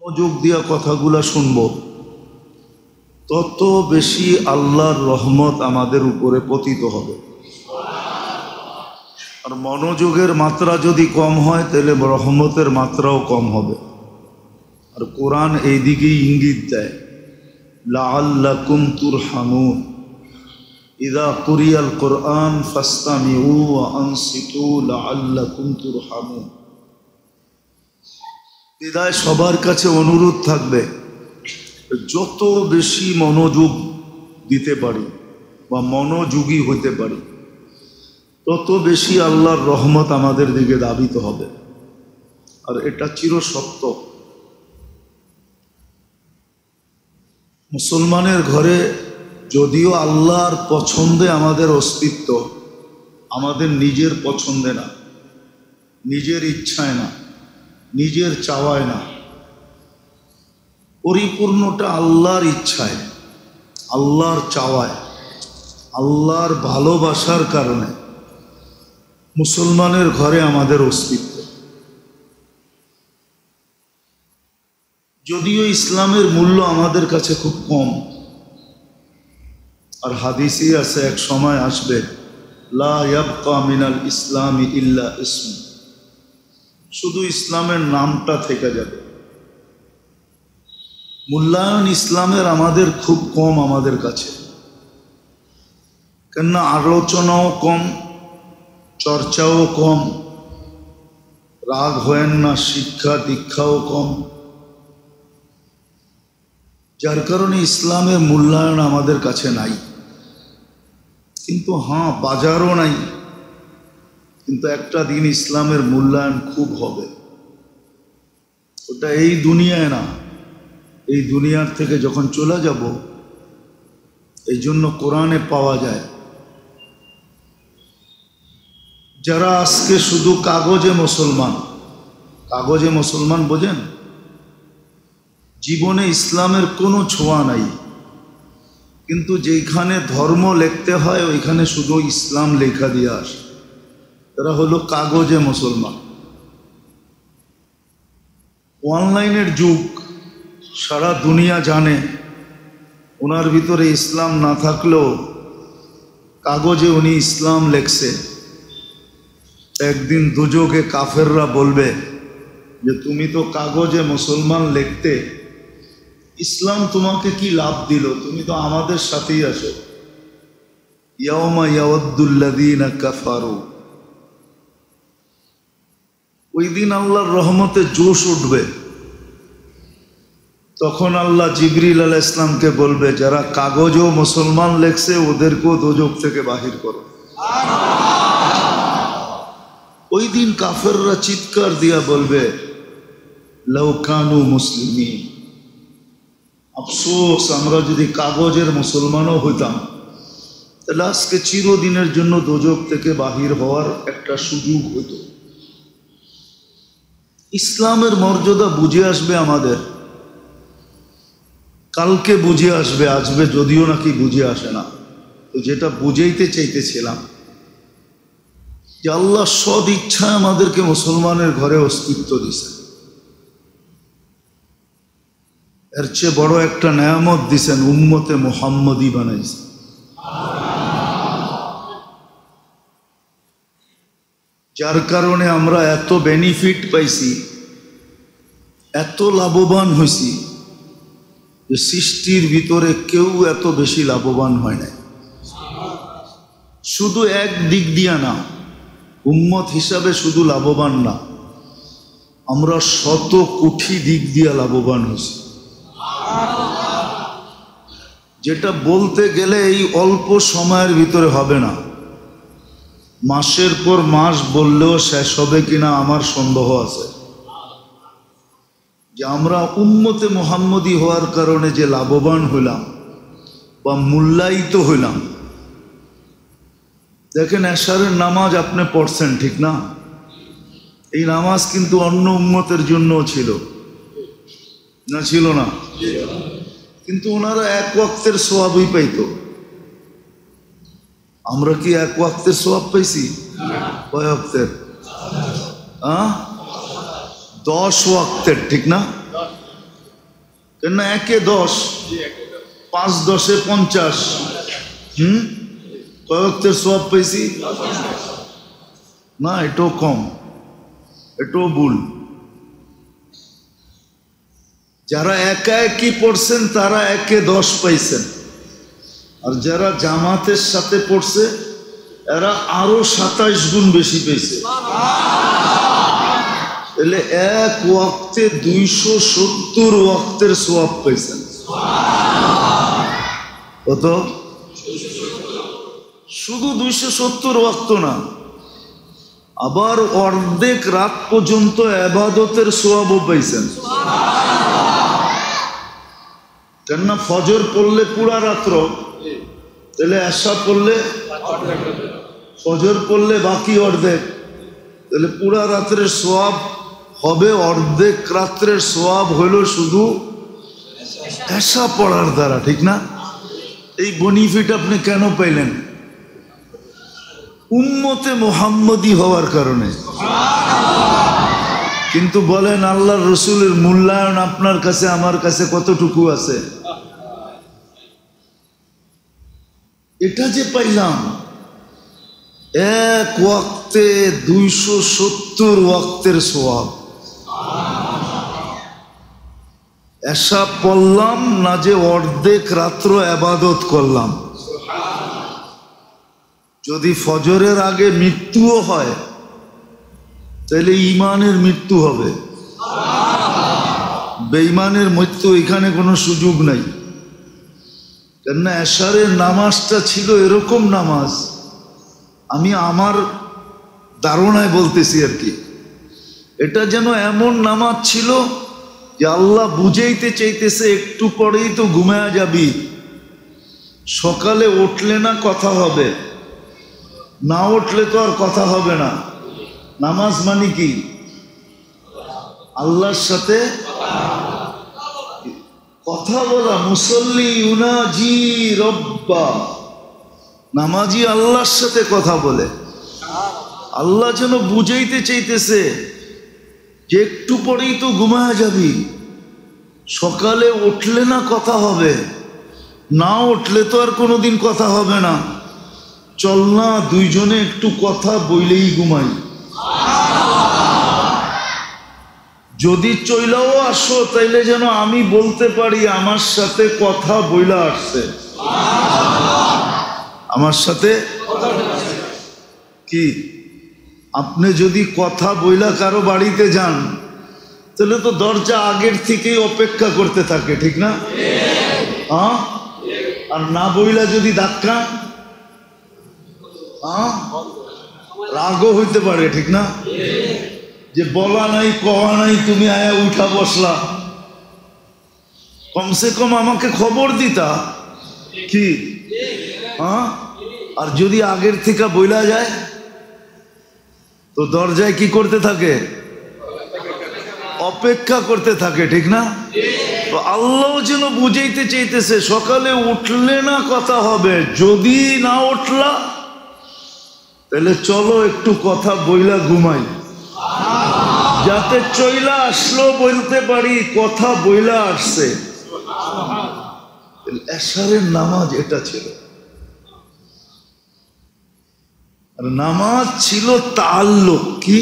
মনোযোগ দিয়া কথাগুলা শুনব, তত বেশি আল্লাহর রহমত আমাদের উপরে পতিত হবে। আর মনোযোগের মাত্রা যদি কম হয় তাহলে রহমতের মাত্রাও কম হবে। আর কোরআন এই দিকেই ইঙ্গিত দেয়, লাআল্লাকুম তুরহামুন, ইযা কুরিয়াল কোরআন ফাসতামিউ ওয়া আনসিতু লাআল্লাকুম তুরহামুন। বিদায় সবার কাছে অনুরোধ থাকবে, যত বেশি মনোযোগ দিতে পারি বা মনোযোগী হতে পারি, তত বেশি আল্লাহর রহমত আমাদের দিকে ধাবিত হবে। আর এটা চিরসত্য। মুসলমানের ঘরে যদিও আল্লাহর পছন্দে আমাদের অস্তিত্ব, আমাদের নিজের পছন্দে না, নিজের ইচ্ছায় না, নিজের চাওয়ায় না, পরিপূর্ণটা আল্লাহর ইচ্ছায়, আল্লাহর চাওয়ায়, আল্লাহর ভালোবাসার কারণে মুসলমানের ঘরে আমাদের অস্তিত্ব। যদিও ইসলামের মূল্য আমাদের কাছে খুব কম, আর হাদিসই আছে এক সময় আসবে, লা ইয়াবকা মিনাল ইসলামি ইল্লা ইসম, শুধু ইসলামের নামটা থেকে যাবে। মূল্যায়ন ইসলামের আমাদের খুব কম আমাদের কাছে, কেননা আলোচনাও কম, চর্চাও কম, রাগ হয় না, শিক্ষা দীক্ষাও কম, যার কারণে ইসলামের মূল্যায়ন আমাদের কাছে নাই। কিন্তু হ্যাঁ, বাজারও নাই, কিন্তু একটা দিন ইসলামের মূল্যায়ন খুব হবে। ওটা এই দুনিয়ায় না, এই দুনিয়ার থেকে যখন চলে যাব, এই জন্য কোরআনে পাওয়া যায়, যারা আজকে শুধু কাগজে মুসলমান, কাগজে মুসলমান বোঝেন, জীবনে ইসলামের কোনো ছোঁয়া নাই, কিন্তু যেখানে ধর্ম লিখতে হয় ওইখানে শুধু ইসলাম লেখা দিয়ে আসে, এরা হলো কাগজে মুসলমান। অনলাইনের যুগ, সারা দুনিয়া জানে ওনার ভিতরে ইসলাম না থাকলেও কাগজে উনি ইসলাম লেখছে। একদিন দুযোগে কাফেররা বলবে যে তুমি তো কাগজে মুসলমান লিখতে, ইসলাম তোমাকে কি লাভ দিল, তুমি তো আমাদের সাথেই আছো। ইয়াউমা ইয়াওয়াদ্দুল্লাযীনা কাফারু, ওই দিন আল্লাহর রহমতে জোশ উঠবে। তখন আল্লাহ জিবরিল আলাইহিস সালামকে বলবে, যারা কাগজেও মুসলমান লেখছে ওদেরকেও দোজখ থেকে বাহির করো। ওই দিন কাফেররা চিৎকার দিয়া বলবে, লাউ কানু মুসলিমিন, আফসোস আমরা যদি কাগজের মুসলমানও হইতাম, তাহলে আজকে চিরদিনের জন্য দোজখ থেকে বাহির হওয়ার একটা সুযোগ হতো। ইসলামের মর্যাদা বুঝে আসবে আমাদের, কালকে বুঝে আসবে, আসবে যদিও নাকি বুঝে আসে না। তো যেটা বুঝাইতে চাইতেছিলাম, যে আল্লাহ সদ ইচ্ছায় আমাদেরকে মুসলমানের ঘরে অস্তিত্ব দিছে, এর চেয়ে বড় একটা নেয়ামত দিছেন, উম্মতে মুহাম্মদী বানাইছে। যার কারণে আমরা এত বেনিফিট পাইছি, এত লাভবান হয়েছি, যে সৃষ্টির ভিতরে কেউ এত বেশি লাভবান হয় নাই। শুধু এক দিক দিয়া না, উম্মত হিসাবে শুধু লাভবান না, আমরা শত কোটি দিক দিয়া লাভবান হয়েছি, যেটা বলতে গেলে এই অল্প সময়ের ভিতরে হবে না। মাসের পর মাস বললেও শেষ হবে কিনা আমার সন্দেহ আছে। যে আমরা উম্মতে মুহাম্মদী হওয়ার কারণে যে লাভবান হইলাম বা মূল্যায়িত হইলাম। দেখেন, এশারের নামাজ আপনি পড়ছেন, ঠিক না? এই নামাজ কিন্তু অন্য উম্মতের জন্য ছিল না, ছিল না? কিন্তু ওনারা এক ওয়াক্তের সওয়াবই পাইতো। আমরা কি এক ওয়াক্তের সওয়াব পাইছি? কয় ওয়াক্তের? 10 ওয়াক্তের, ঠিক না? না 1-এ 10, 5-10-এ 50। কয় ওয়াক্তের সওয়াব পেয়েছি? না, এটাও কম, এটাও ভুল। যারা একাএকি পড়ছেন তারা 1-এ 10 পাইছেন, আর যারা জামাতের সাথে পড়ছে এরা আরো 27 গুণ বেশি পেয়েছে। তাহলে 1 ওয়াক্তে 270 ওয়াক্তের সওয়াব পাইছেন। কত? শুধু 270 ওয়াক্ত না, আবার অর্ধেক রাত পর্যন্ত ইবাদতের সওয়াবও পাইছেন। কেননা ফজর পড়লে পুরা রাত্র, তাহলে এশা পড়লে, ফজর পড়লে বাকি অর্ধেক, তাহলে পুরা রাত্রের সওয়াব হবে অর্ধেক রাত্রের সওয়াব হলো শুধু এশা পড়ার দ্বারা, ঠিক না? এই বেনিফিট আপনি কেন পাইলেন? উম্মতে মুহাম্মদী হওয়ার কারণে। কিন্তু বলেন আল্লাহর রসুলের মূল্যায়ন আপনার কাছে আমার কাছে কতটুকু আছে? এটা যে পাইলাম 1 ওয়াক্তে 270 ওয়াক্তের সওয়াব। এশা পড়লাম না যে অর্ধেক রাত্র ইবাদত করলাম। যদি ফজরের আগে মৃত্যুও হয় তাহলে ঈমানের মৃত্যু হবে, বেঈমানের মৃত্যু এখানে কোনো সুযোগ নাই। কেননা এশারের নামাজটা ছিল এরকম নামাজ, আমি আমার ধারণায় বলতেছি আর কি, এটা যেন এমন নামাজ ছিল যে আল্লাহ বুঝাইতে চাইতেছে একটু পরেই তো ঘুমায়া যাবি, সকালে উঠলে না কথা হবে, না উঠলে তো আর কথা হবে না। নামাজ মানে কি? আল্লাহর সাথে কথা বলা। মুসল্লি ইউনাজি রব্বা, নামাজি আল্লাহর সাথে কথা বলে। আল্লাহ যেন বুঝাইতে চাইতেছে যে একটু পরেই তো ঘুমায়া যাবি, সকালে উঠলে না কথা হবে, না উঠলে তো আর কোনোদিন কথা হবে না, চল না দুইজনে একটু কথা বইলেই ঘুমাই। যদি চইলাও আসো তাইলে যেন আমি বলতে পারি আমার সাথে কথা বইলা আসছে, আমার সাথে কি। আপনি যদি কথা বইলা কারো বাড়িতে যান তাহলে তো দরজা আগের থেকেই অপেক্ষা করতে থাকে, ঠিক না? হ্যাঁ, আর না বইলা যদি ধাক্কা, রাগও হইতে পারে, ঠিক না? যে বলা নাই কওয়া নাই, তুমি আয়া উঠা বসলা, কমসে কম আমাকে খবর দিতা কি। হ্যাঁ, আর যদি আগের থেকে বইলা যায় তো দরজায় কি করতে থাকে? অপেক্ষা করতে থাকে, ঠিক না? তো আল্লাহ যেন বুঝাইতে চাইতেছে সকালে উঠলে না কথা হবে, যদি না উঠলা তাহলে চলো একটু কথা বইলা ঘুমাই, যাতে চইলা আসলো বলতে পারি কথা বইলা আসছে। এশারের নামাজ এটা ছিল। আর নামাজ ছিল তাআল্লুক। কি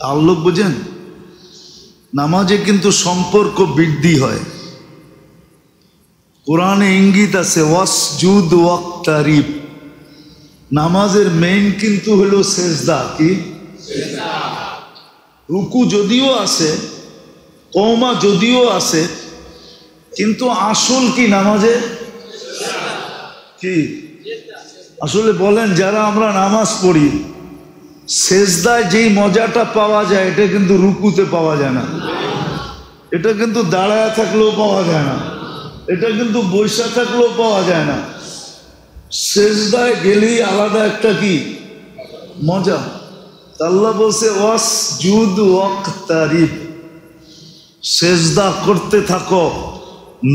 তাআল্লুক বুঝেন? নামাজে কিন্তু সম্পর্ক বৃদ্ধি হয়। কোরআনে ইঙ্গিত আছে ওয়াসজুদ ওয়াক্তারিব। নামাজের মেইন কিন্তু হলো সেজদা। কি রুকু যদিও আছে, কওমা যদিও আছে, কিন্তু আসল কি নামাজে? কি আসলে বলেন, যারা আমরা নামাজ পড়ি সেজদায় যেই মজাটা পাওয়া যায় এটা কিন্তু রুকুতে পাওয়া যায় না, এটা কিন্তু দাঁড়ায় থাকলেও পাওয়া যায় না, এটা কিন্তু বৈশা থাকলেও পাওয়া যায় না। সেজদায় গেলেই আলাদা একটা কি মজা। আল্লাহ বলছে ওয়াসজুদ ওয়াক্তারিব, সেজদা করতে থাকো,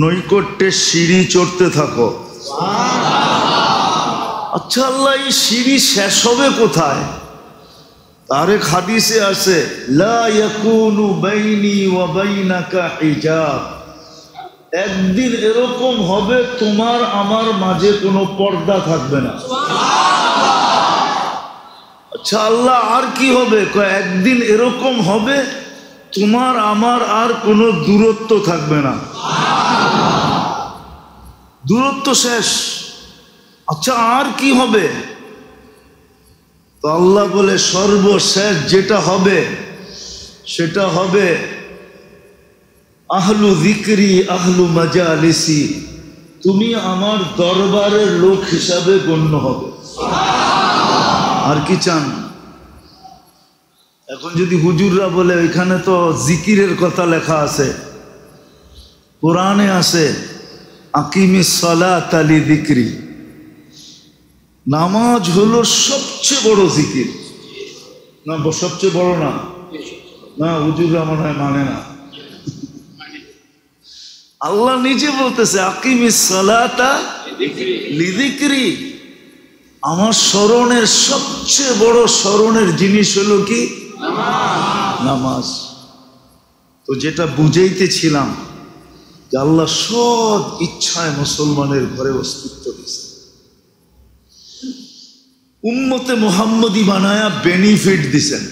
নৈকট্যের সিঁড়ি চড়তে থাকো। আচ্ছা আল্লাহ, এই সিঁড়ি শেষ হবে কোথায়? তার এক হাদিসে আছে লা ইয়াকুনু বাইনি ওয়া বাইনাকা হিজাব, একদিন এরকম হবে তোমার আমার মাঝে কোনো পর্দা থাকবে না। আচ্ছা আল্লাহ, আর কি হবে? একদিন এরকম হবে তোমার আমার আর কোনো দূরত্ব থাকবে না, দূরত্ব শেষ। আচ্ছা আর কি হবে? তো আল্লাহ বলে সর্বশেষ যেটা হবে সেটা হবে আহলু যিকরি আহলু মাজালিসি, তুমি আমার দরবারের লোক হিসাবে গণ্য হবে। আর কি চান? এখন যদি হুজুররা বলে এখানে তো জিকিরের কথা লেখা আছে, কোরআনে আছে আকিমিস সালাতা লিযিকরি, নামাজ হলো সবচেয়ে বড় জিকির। না সবচেয়ে বড় না, না হুজুররা মনে হয় মানে না। আল্লাহ নিজে বলতেছে আকিমিস সালাতা লিযিকরি, আমার স্মরণের সবচেয়ে বড় স্মরণের জিনিস হলো কি? নামাজ। তো যেটা বুঝাইতেছিলাম যে আল্লাহ সব ইচ্ছায় মুসলমানের ঘরে অস্তিত্ব দিয়েছে, উম্মতে মুহাম্মদী বানায়া বেনিফিট দিছেন,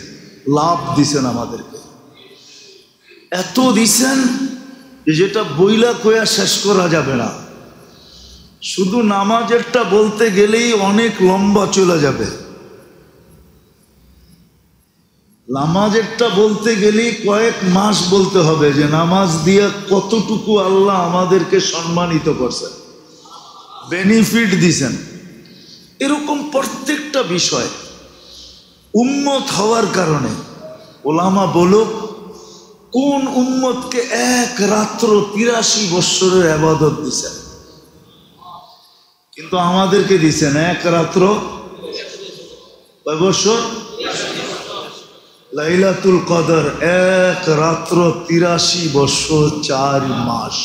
লাভ দিছেন আমাদেরকে, এত দিছেন যেটা বইলা কয়া শেষ করা যাবে না। শুধু নামাজেরটা বলতে গেলেই অনেক লম্বা চলে যাবে, নামাজেরটা বলতে গেলেই কয়েক মাস বলতে হবে যে নামাজ দিয়ে কতটুকু আল্লাহ আমাদেরকে সম্মানিত করছেন, বেনিফিট দিছেন। এরকম প্রত্যেকটা বিষয় উম্মত হওয়ার কারণে ওলামা বলো কোন উম্মতকে এক রাত্র ৮৩ বৎসরের ইবাদত দিছেন, কিন্তু আমাদেরকে দিছেন এক রাত্র কয় বছর? লাইলাতুল কদর এক রাত্র ৮৩ বছর ৪ মাস।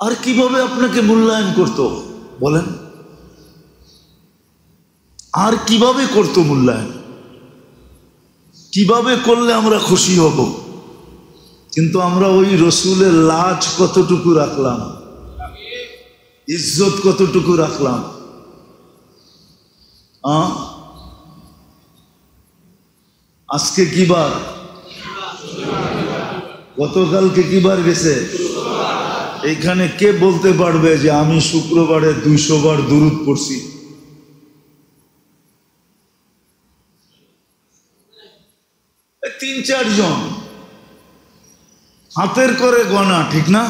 আর কিভাবে আপনাকে মূল্যায়ন করতো বলেন? আর কিভাবে করতো মূল্যায়ন? কিভাবে করলে আমরা খুশি হব? কিন্তু আমরা ওই রসুলের লাজ কতটুকু রাখলাম, ইজ্জত কতটুকু রাখলাম? আজকে কি বার? গতকালকে কি বার গেছে? এইখানে কে বলতে পারবে যে আমি শুক্রবারে ২০০ বার দুরূদ পড়ছি? তিন চারজন হাতের করে গোনা, ঠিক না?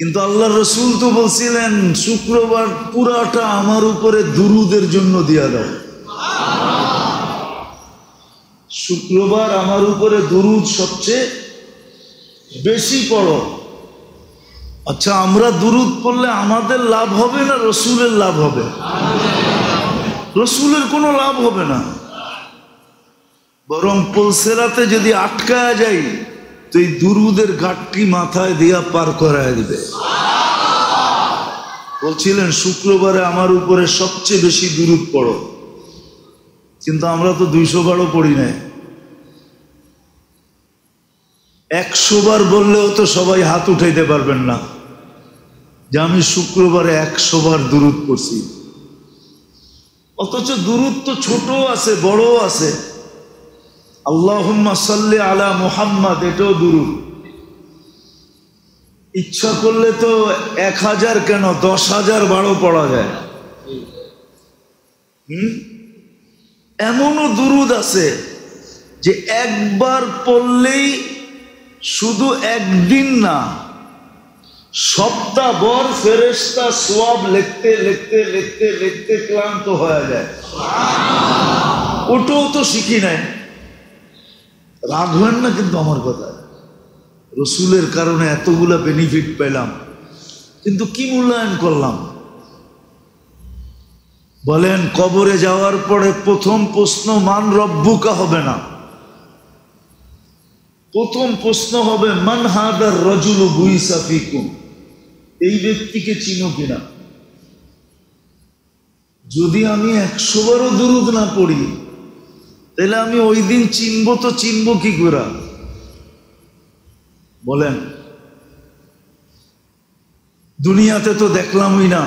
কিন্তু আল্লাহ রসুল তো বলছিলেন শুক্রবার পুরাটা আমার উপরে দুরূদের জন্য দিয়া দাও, শুক্রবার আমার উপরে দুরূদ সবচেয়ে বেশি পড়ো। আচ্ছা আমরা দুরূদ পড়লে আমাদের লাভ হবে না রসুলের লাভ হবে? রসুলের কোনো লাভ হবে না, বরং পুলসেরাতে যদি আটকায়া যাই তো এই দুরূদের ঘাটটি মাথায় দিয়া পার করায় দিবে। বলছিলেন শুক্রবারে আমার উপরে সবচেয়ে বেশি দুরূদ পড়ো, কিন্তু আমরা তো ২০০ বারও পড়ি নাই। ১০০ বার বললেও তো সবাই হাত উঠাইতে পারবেন না যে আমি শুক্রবারে ১০০ বার দুরূদ পড়ছি। অথচ দুরূদ তো ছোট আছে বড়ও আছে। আল্লাহুম্মা সাল্লি আলা মুহাম্মাদ, এটাও দুরূদ। ইচ্ছা করলে তো ১০০০ কেন ১০,০০০ বারও পড়া যায়। এমনও দুরূদ আছে যে একবার পড়লেই শুধু একদিন না, সপ্তাহভর ফেরেশতা সওয়াব লিখতে লিখতে লিখতে লিখতে ক্লান্ত হয়ে যায়। ওটাও তো শিখি নাই। রাগ হয় না কিন্তু আমার কথা, রসুলের কারণে এতগুলা বেনিফিট পেলাম, কিন্তু কি মূল্যায়ন করলাম বলেন? কবরে যাওয়ার পরে প্রথম প্রশ্ন মান রব্বুকা হবে না, প্রথম প্রশ্ন হবে মান হাদার রাজুলু বুইসা ফিকুম, এই ব্যক্তিকে চিনো কিনা। যদি আমি ১০০ বারও দুরূদ না পড়ি তাহলে আমি ওই দিন চিনবো তো চিনবো কি করে? বলেন, দুনিয়াতে তো দেখলামই না,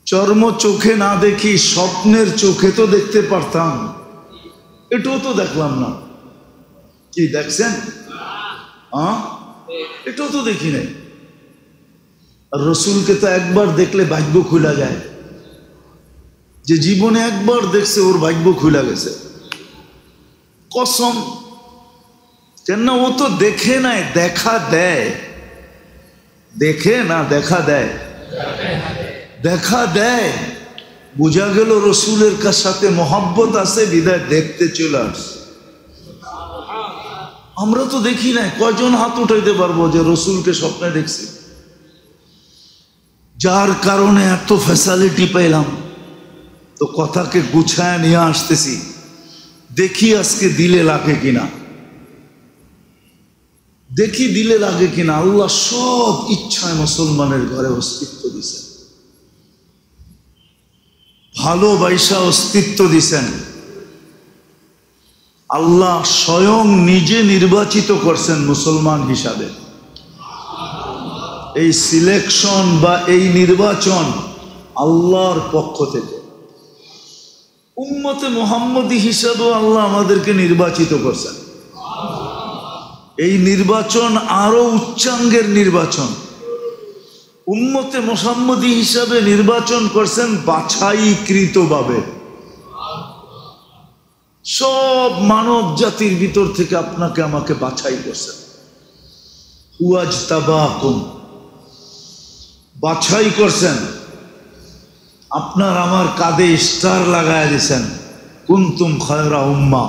চর্ম চোখে না দেখি স্বপ্নের চোখে তো দেখতে পারতাম, এটাও তো দেখলাম না। কি দেখছেন? এটাও তো দেখি নাই। আর রসুলকে তো একবার দেখলে ভাগ্য খুলা যায়, যে জীবনে একবার দেখছে ওর ভাগ্য খুলা গেছে, কসম। কেন? ও তো দেখে নাই, দেখা দেয়। দেখে না, দেখা দেয়। দেখা দেয়। বোঝা গেল রসুলের সাথে মহব্বত আছে, বিদায় দেখতে চলে আসছে। আমরা তো দেখি নাই। কয়জন হাত উঠাইতে পারবো যে রসুলকে স্বপ্নে দেখছি? যার কারণে এত ফ্যাসিলিটি পেলাম, তো কথাকে গুছায় নিয়ে আসতেছি। দেখি আজকে দিলে লাগে কিনা, দেখি দিলে লাগে কিনা। আল্লাহ সব ইচ্ছায় মুসলমানের ঘরে অস্তিত্ব দিছেন, ভালোবাসা অস্তিত্ব দিছেন। আল্লাহ স্বয়ং নিজে নির্বাচিত করছেন মুসলমান হিসাবে। এই সিলেকশন বা এই নির্বাচন আল্লাহর পক্ষ থেকে। উম্মতে মুহাম্মদী হিসাবেও আল্লাহ আমাদেরকে নির্বাচিত করছেন। এই নির্বাচন আরো উচ্চাঙ্গের নির্বাচন। উম্মতে মুহাম্মদী হিসাবে নির্বাচন করছেন বাছাইকৃতভাবে। সব মানব জাতির ভিতর থেকে আপনাকে আমাকে বাছাই করছেন। হুয়াজতাবাকুম, বাছাই করছেন। আপনার আমার কাঁধে স্টার লাগায় দিয়েছেন, কুনতুম খায়রা উম্মাহ,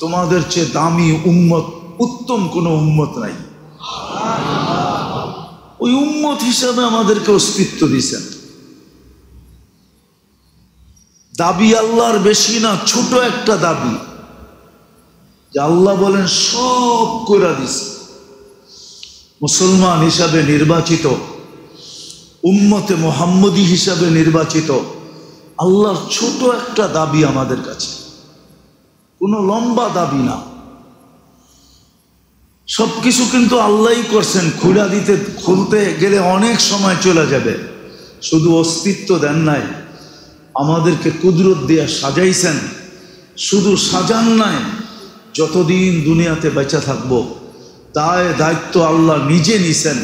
তোমাদের চেয়ে দামি উম্মত, উত্তম কোনো উম্মত নাই। ওই উম্মত হিসাবে আমাদেরকে অস্তিত্ব দিয়েছেন। দাবি আল্লাহর বেশি না, ছোট একটা দাবি, যে আল্লাহ বলেন সব করে দিছে। মুসলমান হিসাবে নির্বাচিত, উম্মতে মুহাম্মদী হিসাবে নির্বাচিত, আল্লাহর ছোট একটা দাবি আমাদের কাছে, কোনো লম্বা দাবি না। সবকিছু কিন্তু আল্লাহই করছেন। খুলতে গেলে অনেক সময় চলে যাবে। শুধু অস্তিত্ব দেন নাই, আমাদেরকে কুদরত দিয়ে সাজাইছেন। শুধু সাজান নাই, যতদিন দুনিয়াতে বেঁচে থাকবো দায় দায়িত্ব আল্লাহ নিজে নিছেন।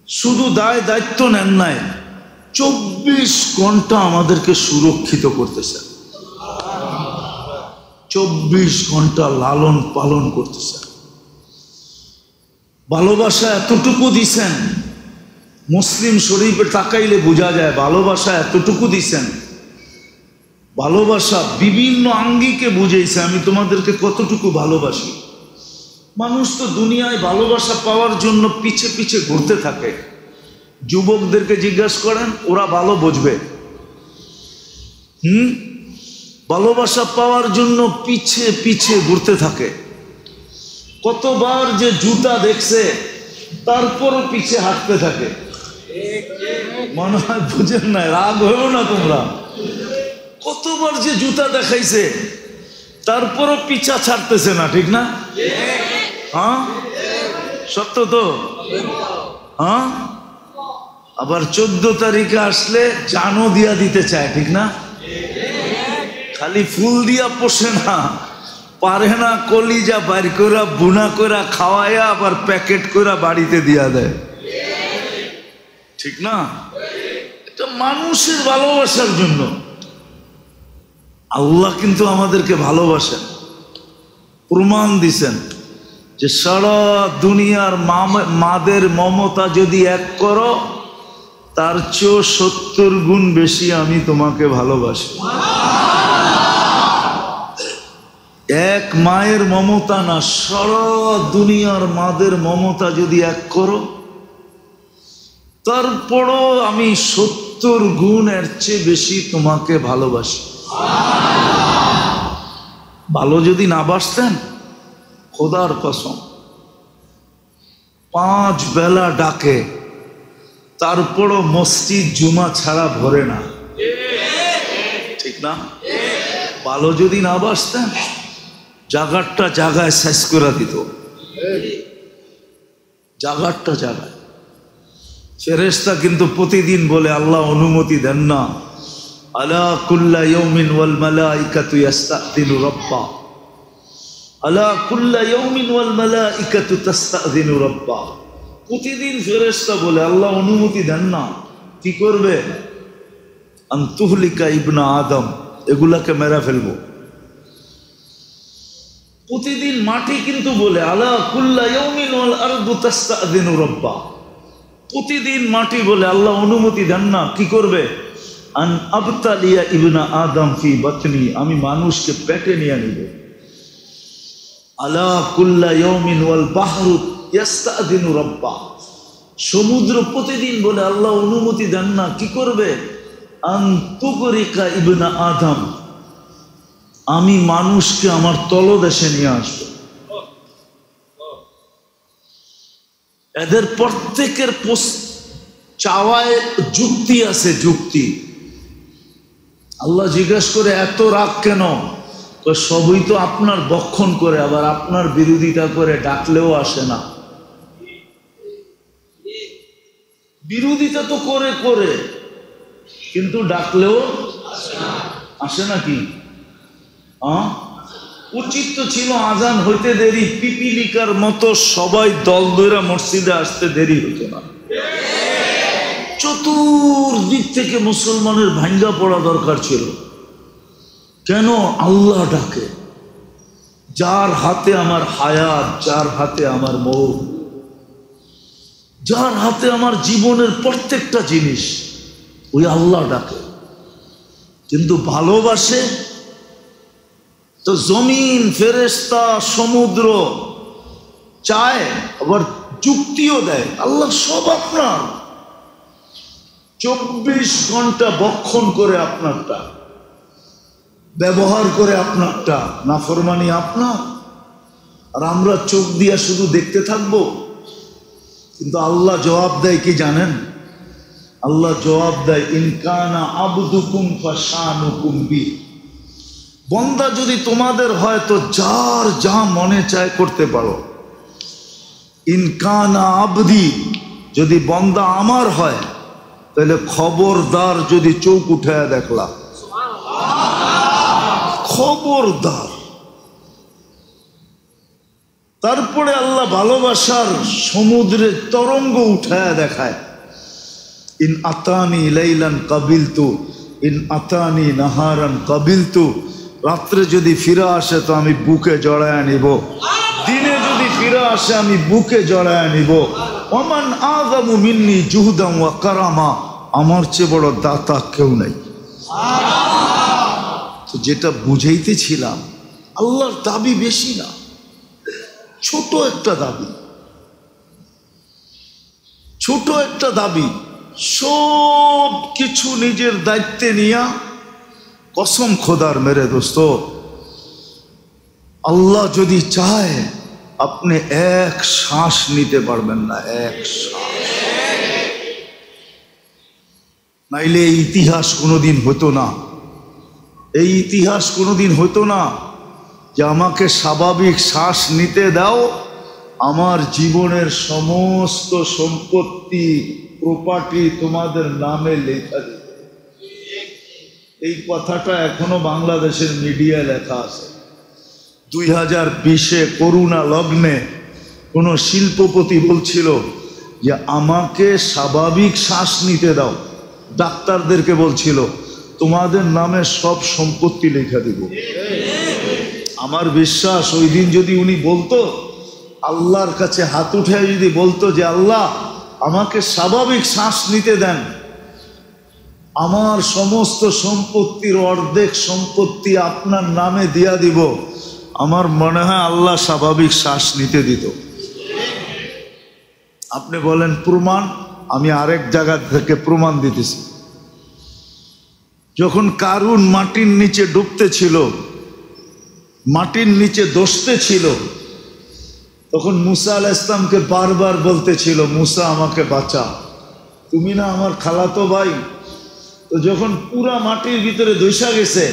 শুধু দায় দায়িত্ব নেন নাই, 24 ঘন্টা আমাদেরকে সুরক্ষিত করতেছেন। 24 ঘন্টা লালন পালন করতেছেন। ভালোবাসা এতটুকু দিছেন, মুসলিম শরীফে তাকাইলে বোঝা যায় ভালোবাসা এতটুকু দিছেন। ভালোবাসা বিভিন্ন আঙ্গিকে বুঝেছে আমি তোমাদেরকে কতটুকু ভালোবাসি। মানুষ তো দুনিয়ায় ভালোবাসা পাওয়ার জন্য পিছে পিছে ঘুরতে থাকে। যুবকদেরকে জিজ্ঞাসা করেন, ওরা ভালো বুঝবে। ভালোবাসা পাওয়ার জন্য পিছে পিছে ঘুরতে থাকে। কতবার যে জুতা দেখছে, তারপরও পিছে হাঁটতে থাকে। মনে হয় বুঝেন না, রাগ হলো না তোমরা। কতবার যে জুতা দেখাইছে, তারপরও পিছা ছাড়তেছে না, ঠিক না? হ্যাঁ, সত্য তো। হ্যাঁ, আবার 14 তারিখে আসলে জানও দিয়া দিতে চায়, ঠিক না? খালি ফুল দিয়া পোষে না, পারে না কলিজা বাইর করে বুনা করে খাওয়াইয়া আবার প্যাকেট করে বাড়িতে দিয়া দেয়, ঠিক না? এটা মানুষের ভালোবাসার জন্য। আল্লাহ কিন্তু আমাদেরকে ভালোবাসেন, প্রমাণ দিছেন যে সারা দুনিয়ার মাদের মমতা যদি এক করো, তার চেয়েও 70 গুণ বেশি আমি তোমাকে ভালোবাসি। এক মায়ের মমতা না, সারা দুনিয়ার মাদের মমতা যদি এক করো, তারপরও আমি 70 গুণ এর চেয়ে বেশি তোমাকে ভালোবাসি। ভালো যদি না বাসতেন, খোদার কসম 5 বেলা ডাকে, তারপরও মসজিদ জুমা ছাড়া ভরে না, ঠিক না? ভালো যদি না বাসতেন, জাগারটা জাগায় শেষ করে দিত, জাগারটা জাগায়। ফেরেশতা কিন্তু প্রতিদিন বলে আল্লাহ অনুমতি দেন না, আলা কুল্লা ইয়াউমিন ওয়াল মালাইকাতু ইস্তাযিনু রাব্বা, আলা কুল্লা ইয়াউমিন ওয়াল মালাইকাতু তাস্তাযিনু রাব্বা। প্রতিদিন ফেরেশতা বলে আল্লাহ অনুমতি দেন না, কি করবে? আন তুহলিকা ইবনা আদম, এগুলাকে মেরা ফেলবো। প্রতিদিন মাটি কিন্তু বলে আলা কুল্লা ইয়াউমিন ওয়াল আরদু তাস্তাযিনু রাব্বা। প্রতিদিন মাটি বলে আল্লাহ অনুমতি দেন না, কি করবে? আন আবতালিয়া ইবনা আদম ফি বাতনি, আমি মানুষকে পেটে নিয়ে নিব। আলা কুল্লা ইয়াউমিন ওয়াল বাহরু ইস্তাযিনু রাব্বা। সমুদ্র প্রতিদিন বলে আল্লাহ অনুমতি দেন না, কি করবে? আন তুগরিকা ইবনা আদম, আমি মানুষকে আমার তলদেশে নিয়ে আসবো। এদের প্রত্যেকের চাওয়ায় যুক্তি আছে, যুক্তি। আল্লাহ জিজ্ঞেস করে এত রাগ কেন? সবই তো আপনার বক্ষণ করে, আবার আপনার বিরোধিতা করে, ডাকলেও আসে না। বিরোধিতা তো করে করে, কিন্তু ডাকলেও আসে না। কি উচিত তো ছিল আজান হইতে দেরি, পিপিলিকার মতো সবাই দল দইরা মসজিদে আসতে দেরি হতো না। চতুর্দিক থেকে মুসলমানের ভাঙ্গা পড়া দরকার ছিল। কেন? আল্লাহ ডাকে, যার হাতে আমার হায়াত, যার হাতে আমার মৌত, যার হাতে আমার জীবনের প্রত্যেকটা জিনিস, ওই আল্লাহ ডাকে। কিন্তু ভালোবাসে তো জমিন, ফেরেশতা, সমুদ্র চায়, আবার যুক্তিও দেয়। আল্লাহ সব আপনার, 24 ঘন্টা বক্ষণ করে আপনারটা, ব্যবহার করে আপনারটা, নাফরমানি আপনার। আর আমরা চোখ দিয়া শুধু দেখতে থাকবো। কিন্তু আল্লাহ জবাব দেয় কি জানেন? আল্লাহ জবাব দেয়, ইনকানা আবদুকুম ফাশানুকুম বি। বন্দা যদি তোমাদের হয় তো যার যা মনে চায় করতে পারো। ইনকানা আবদি, যদি বন্দা আমার হয় তাহলে খবরদার যদি চোখ উঠায় দেখলা, খবরদার। তারপরে আল্লাহ ভালোবাসার সমুদ্রের তরঙ্গ উঠায় দেখায়, ইন আতানি লাইলান কাবিলতু, ইন আতানি নাহারান কাবিলতু। রাত্রে যদি ফিরে আসে তো আমি বুকে জড়ায় নিব, দিনে যদি ফিরে আসে আমি বুকে জড়ায় নিব। ওমান আযামু মিন্নি জুহদাম ওয়া কারামা, আমার চেয়ে বড় দাতা কেউ নাই। তো যেটা বুঝাইতেছিলাম, আল্লাহর দাবি বেশি না, ছোট একটা দাবি, ছোট একটা দাবি। সব কিছু নিজের দায়িত্বে নিয়া, কসম খোদার মেরে দোস্ত, আল্লাহ যদি চায় আপনি এক শ্বাস নিতে পারবেন না, এক শ্বাস। নাইলে এই ইতিহাস কোনোদিন হতো না, এই ইতিহাস কোনোদিন হতো না যে আমাকে স্বাভাবিক শ্বাস নিতে দাও, আমার জীবনের সমস্ত সম্পত্তি, প্রপার্টি তোমাদের নামে লেখা দিবে। এই কথাটা এখনো বাংলাদেশের মিডিয়ায় লেখা আছে। 2020-এ করোনা লগ্নে কোনো শিল্পপতি বলছিল যে আমাকে স্বাভাবিক শ্বাস নিতে দাও, ডাক্তারদেরকে বলছিল তোমাদের নামে সব সম্পত্তি লেখা দিব। আমার বিশ্বাস ওই দিন যদি উনি বলতো, আল্লাহর কাছে হাত উঠে যদি বলতো যে আল্লাহ আমাকে স্বাভাবিক শ্বাস নিতে দেন, আমার সমস্ত সম্পত্তির অর্ধেক সম্পত্তি আপনার নামে দিয়া দিব, আমার মনে হয় আল্লাহ স্বাভাবিক শ্বাস নিতে দিত। আপনি বলেন প্রমাণ? আমি আরেক জায়গা থেকে প্রমাণ দিতেছি। যখন কারুন মাটির নিচে ডুবতে ছিল, মাটির নিচে দোষতে ছিল, তখন মুসা আলাইহিস সালামকে বারবার বলতেছিল, মুসা আমাকে বাঁচা, তুমি না আমার খালাতো ভাই। তো যখন পুরা মাটির ভিতরে দইসা গেছে,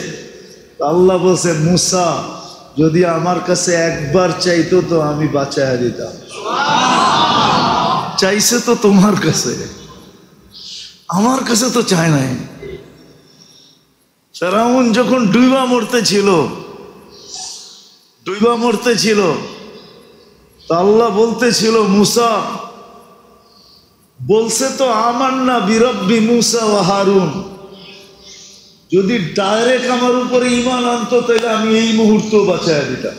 আল্লাহ বলছে মুসা যদি আমার কাছে একবার চাইতো তো আমি বাঁচায়া দিতাম। চাইছে তো তোমার কাছে, আমার কাছে তো চায় নাই। ফেরাউন যখন ডুইবা মরতে ছিল তা আল্লাহ বলতেছিল মুসা, বলছে তো আমান্না বিরব্বি মুসা ওয়া হারুন, যদি ডাইরেক্ট আমার উপরে ঈমান আনতো তাহলে আমি এই মুহূর্তে বাঁচায় দিতাম।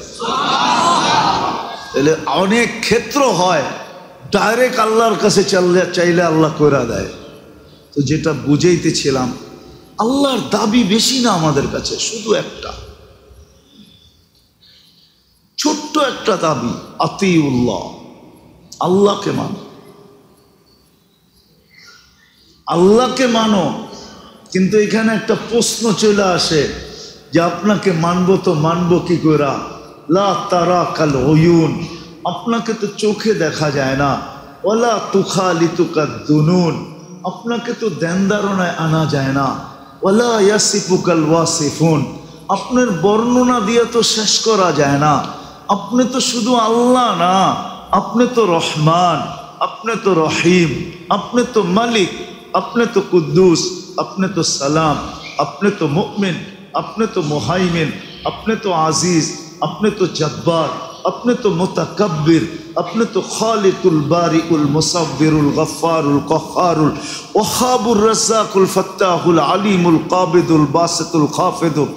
তাহলে অনেক ক্ষেত্র হয় ডাইরেক্ট আল্লাহর কাছে চাইলে আল্লাহ কইরা দেয়। তো যেটা বুঝাইতেছিলাম, আল্লাহর দাবি বেশি না আমাদের কাছে, শুধু একটা ছোট্ট একটা দাবি, আতিউল্লাহ, আল্লাহকে মানো, আল্লাহকে মানো। কিন্তু এখানে একটা প্রশ্ন চলে আসে যে আপনাকে মানবো তো মানবো কি করে? লা তারাকাল উয়ুন, আপনাকে তো চোখে দেখা যায় না। ওয়ালা তুখালিতুকা দুনুন, আপনাকে তো ধ্যান ধারণায় আনা যায় না। ওয়ালা ইয়াসিফুকাল ওয়াসিফুন, আপনার বর্ণনা দিয়ে তো শেষ করা যায় না। আপনি তো শুধু আল্লাহ না, আপনি তো রহমান, আপনি তো রহিম, আপনি তো মালিক, আপনি তো কুদ্দুস, আপনি তো সালাম, আপনি তো মুমিন, আপনি তো মুহাইমিন, আপনি তো আজিজ, আপনি তো জব্বার, আপনি তো মুতাকাব্বির, আপনি তো খালিকুল বারিউল মুসাব্বিরুল গফফারুল কহ্হারুল ওয়াহাবুর রাজ্জাকুল ফাত্তাহুল আলিমুল কাবিদুল বাসিতুল খাফিদুল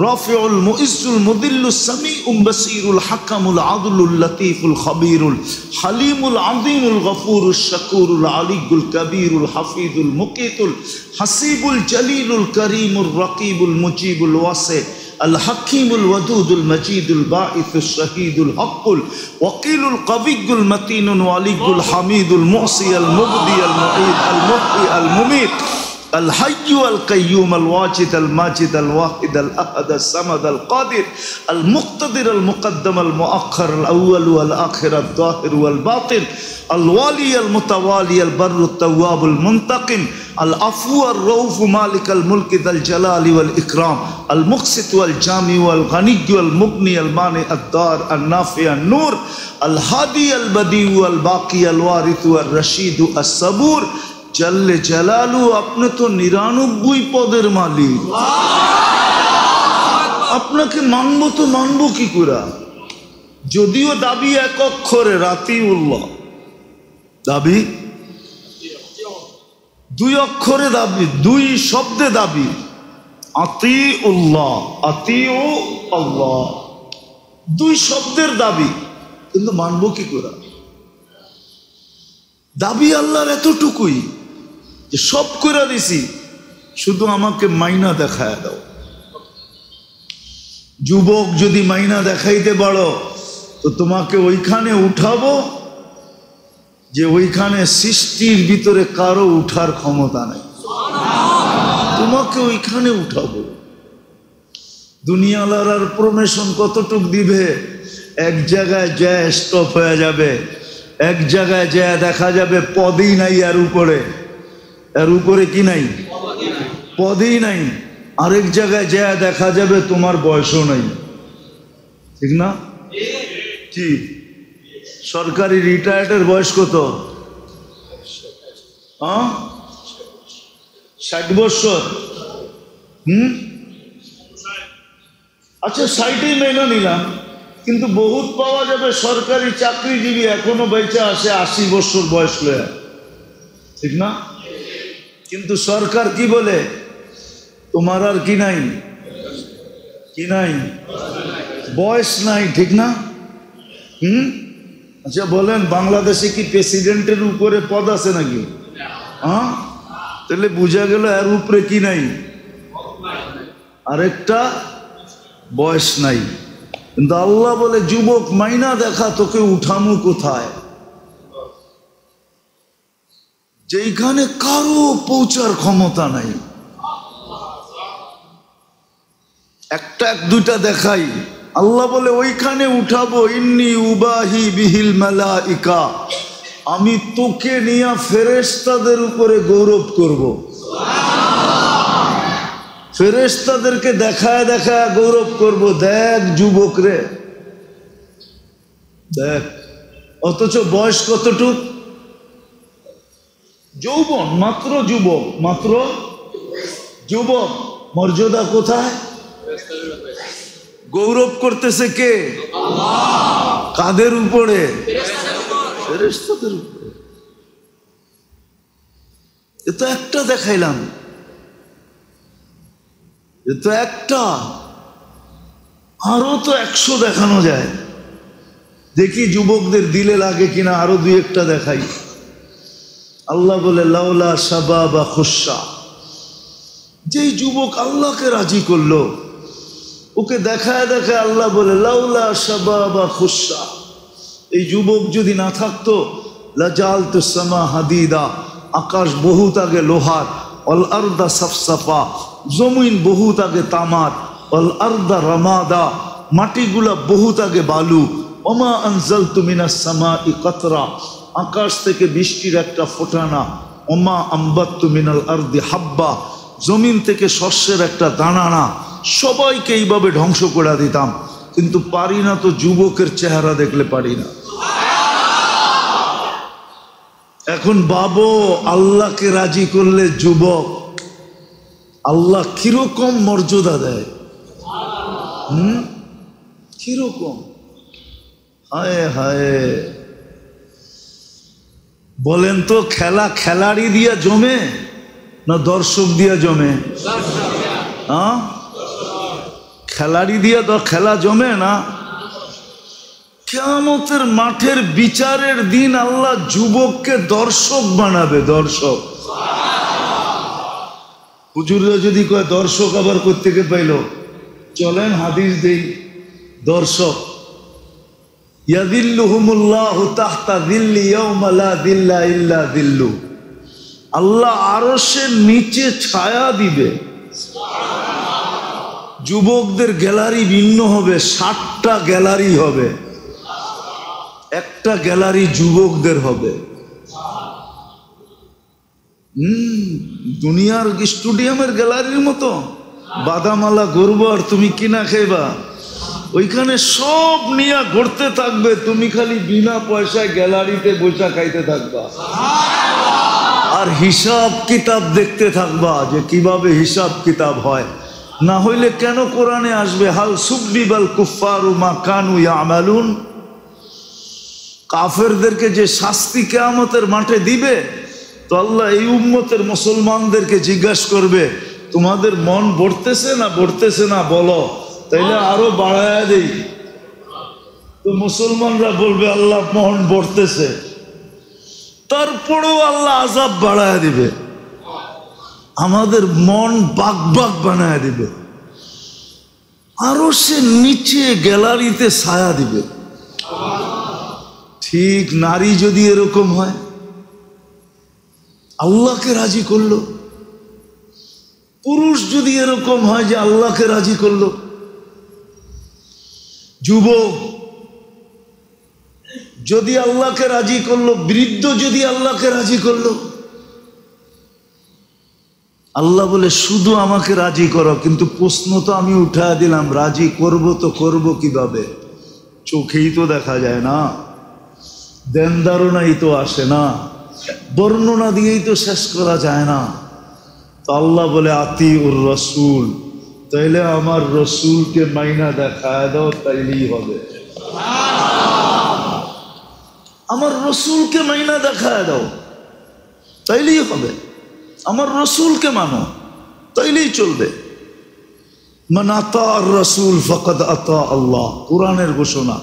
রাফিউল মুইজ্জুল মুদিল্লুস সামিউল বাসীরুল হাকামুল আদলুল লতীফুল খবীরুল হালিমুল আযীমুল গফুরুশ শাকুরুল আলিয়ুল কবীরুল হাফিজুল মুকীতুল হাসিবুল জলিলুল করিমুর রকিবুল মুজিবুল ওয়াসি الحكيم الودود المجيد الباعث الشهيد الحق الوكيل القوي المتين الولي الحميد المعصي المبدي المعيد المحيي المميت الحي القيوم الواجد الماجد الواحد الأحد الصمد القادر المقتدر المقدم المؤخر الأول والآخر الظاهر والباطن الوالي المتوالي البر التواب المنتقم العفو الرؤوف مالك الملك ذا الجلال والإكرام المقسط والجامع والغني والمغني المانع الدار النافع النور الهادي البديع الباقي الوارث والرشيد الصبور জল্লে জালালু, আপনি তো ৯৯ পদের মালিক। আপনাকে মানবো তো মানবো কি করে? যদিও দাবি এক অক্ষরে, রাতিউল্লাহ, দাবি ২ অক্ষরে দাবি, ২ শব্দে দাবি, আতিউল্লাহ, আতিউ আল্লাহ, ২ শব্দের দাবি, কিন্তু মানবো কি করে? দাবি আল্লাহর এতটুকুই যে সব করে দিছি, শুধু আমাকে মাইনা দেখায় দাও। যুবক যদি মাইনা দেখাইতে পারো তো তোমাকে ওইখানে উঠাবো যে ওইখানে সৃষ্টির ভিতরে কারো উঠার ক্ষমতা নাই, তোমাকে ওইখানে উঠাবো। দুনিয়ালার আর প্রমোশন কতটুক দিবে? এক জায়গায় যায় স্টপ হয়ে যাবে, এক জায়গায় যায় দেখা যাবে পদই নাই, এর উপরে কি নাই? পদই নাই। আরেক জায়গায় যায় দেখা যাবে তোমার বয়সও নাই, ঠিক না? কি সরকারি রিটায়ার্ডের বয়স কত? ৬০ বছর। আচ্ছা ৬০ই মেনে নিলাম, কিন্তু বহুত পাওয়া যাবে সরকারি চাকরিজীবী এখনো বেঁচে আসে ৮০ বছর বয়স লয়া, ঠিক না? কিন্তু সরকার কি বলে? তোমার আর কি নাই, কি নাই? বয়স নাই, ঠিক না? আচ্ছা বলেন, বাংলাদেশে কি প্রেসিডেন্টের উপরে পদ আছে নাকি? তাহলে বোঝা গেল এর উপরে কি নাই, আরেকটা বয়স নাই। কিন্তু আল্লাহ বলে, যুবক মাইনা দেখা, তোকে উঠামু কোথায়? যেখানে কারো পৌঁছার ক্ষমতা নাই। একটা এক দুইটা দেখাই, আল্লাহ বলে ওইখানে উঠাবো। ইন্নী উবাহি বিহিল মালাইকা, আমি তোকে নিয়ে ফেরেশতাদের উপরে গৌরব করব। ফেরেশতাদেরকে দেখায় দেখায় গৌরব করব, দেখ যুবক রে, দেখ। অথচ বয়স কতটুক? যৌবন, মাত্র যুবক, মাত্র যুবক। মর্যাদা কোথায়? গৌরব করতেছে কে? কাদের উপরে? ফেরেশতাদের উপরে। এ তো একটা দেখাইলাম, এ তো একটা, আরো তো 100 দেখানো যায়। দেখি যুবকদের দিলে লাগে কিনা, আরো 2-1টা দেখাই। আল্লাহ বলে লাউলা শাবাবা খুশা, যেই যুবক আল্লাহকে রাজি করলো, ওকে দেখায় দেখায় আল্লাহ বলে লাউলা শাবাবা খুশা, এই যুবক যদি না থাকতো লাজালতু সামা হাদিদা, আকাশ বহুত আগে লোহার, অল আরদা সাফসাফা, জমিন বহুত আগে তামার, অল আরদা রামাদা, মাটিগুলা বহুত আগে বালু, ওমা আনজালতু মিনাস সামাই কাতরা, আকাশ থেকে বৃষ্টির একটা ফোঁটানা, ওমা আম্বাত্তু মিনাল আরদি হাব্বা, জমিন থেকে শস্যের একটা দানা না, সবাইকে এইভাবে ধ্বংস করে দিতাম, কিন্তু পারি না তো, যুবকের চেহারা দেখলে পারি না। এখন বাবু, আল্লাহকে রাজি করলে যুবক আল্লাহ কিরকম মর্যাদা দেয়, কিরকম? হায় হায়, বলেন তো, খেলা খেলাড়ি দিয়া জমে না দর্শক দিয়া জমে? হ্যাঁ, খেলাড়ি দিয়া খেলা জমে না। কিয়ামতের মাঠের বিচারের দিন আল্লাহ যুবককে দর্শক বানাবে, দর্শক। হুজুররা যদি কয় দর্শক, আবার কোত্থেকে পাইল? চলেন হাদিস দেই। দর্শক, ইয়াদিল্লুহুমুল্লাহু তাহতা দিল্লি ইয়াউমা লা দিল্লা ইল্লা দিল্লু, আল্লাহ আরশের নিচে ছায়া দিবে। যুবকদের গ্যালারি ভিন্ন হবে, 60টা গ্যালারি হবে, একটা গ্যালারি যুবকদের হবে। দুনিয়ার স্টেডিয়ামের গ্যালারির মতো বাদামালা গর্ব, আর তুমি কিনা খাইবা, ওইখানে সব নিয়ে ঘুরতে থাকবে, তুমি খালি বিনা পয়সায় গ্যালারিতে বসে খাইতে থাকবা আর হিসাব কিতাব দেখতে থাকবা যে কিভাবে হিসাব কিতাব হয়। না হইলে কেন কোরআনে আসবে হাল সুব্বিবাল কুফফারু মা কানু ইয়ামালুন, কাফেরদেরকে যে শাস্তি কিয়ামতের মাঠে দিবে, তো আল্লাহ এই উম্মতের মুসলমানদেরকে জিজ্ঞাসা করবে, তোমাদের মন ভরতেছে না ভরতেছে না বলো, তাইলে আরো বাড়ায়া দেই। তো মুসলমানরা বলবে আল্লাহ মন ভরতেছে, তারপরেও আল্লাহ আযাব বাড়ায়া দিবে, আমাদের মন বাগ বাগ বানায়া দিবে, আরো সে নিচে গ্যালারিতে ছায়া দিবে। ঠিক নারী যদি এরকম হয়, আল্লাহকে রাজি করলো, পুরুষ যদি এরকম হয় যে আল্লাহকে রাজি করলো, যুবক যদি আল্লাহকে রাজি করলো, বৃদ্ধ যদি আল্লাহকে রাজি করলো, আল্লাহ বলে শুধু আমাকে রাজি করো, কিন্তু প্রশ্ন তো আমি উঠায় দিলাম, রাজি করব তো করব কিভাবে? চোখেই তো দেখা যায় না, দেন ধারণাই তো আসে না, বর্ণনা দিয়েই তো শেষ করা যায় না। তো আল্লাহ বলে আতিউর রসুল, তাইলে আমার রসুলকে মাইনা দেখায় দাও, তাইলেই হবে। আমার রসুলকে মাইনা দেখায় দাও, তাইলেই হবে। আমার রসুলকে মানো, তাইলেই চলবে। মান আতা'আর রাসূল ফাকাদ আতা আল্লাহ, কোরআনের ঘোষণা।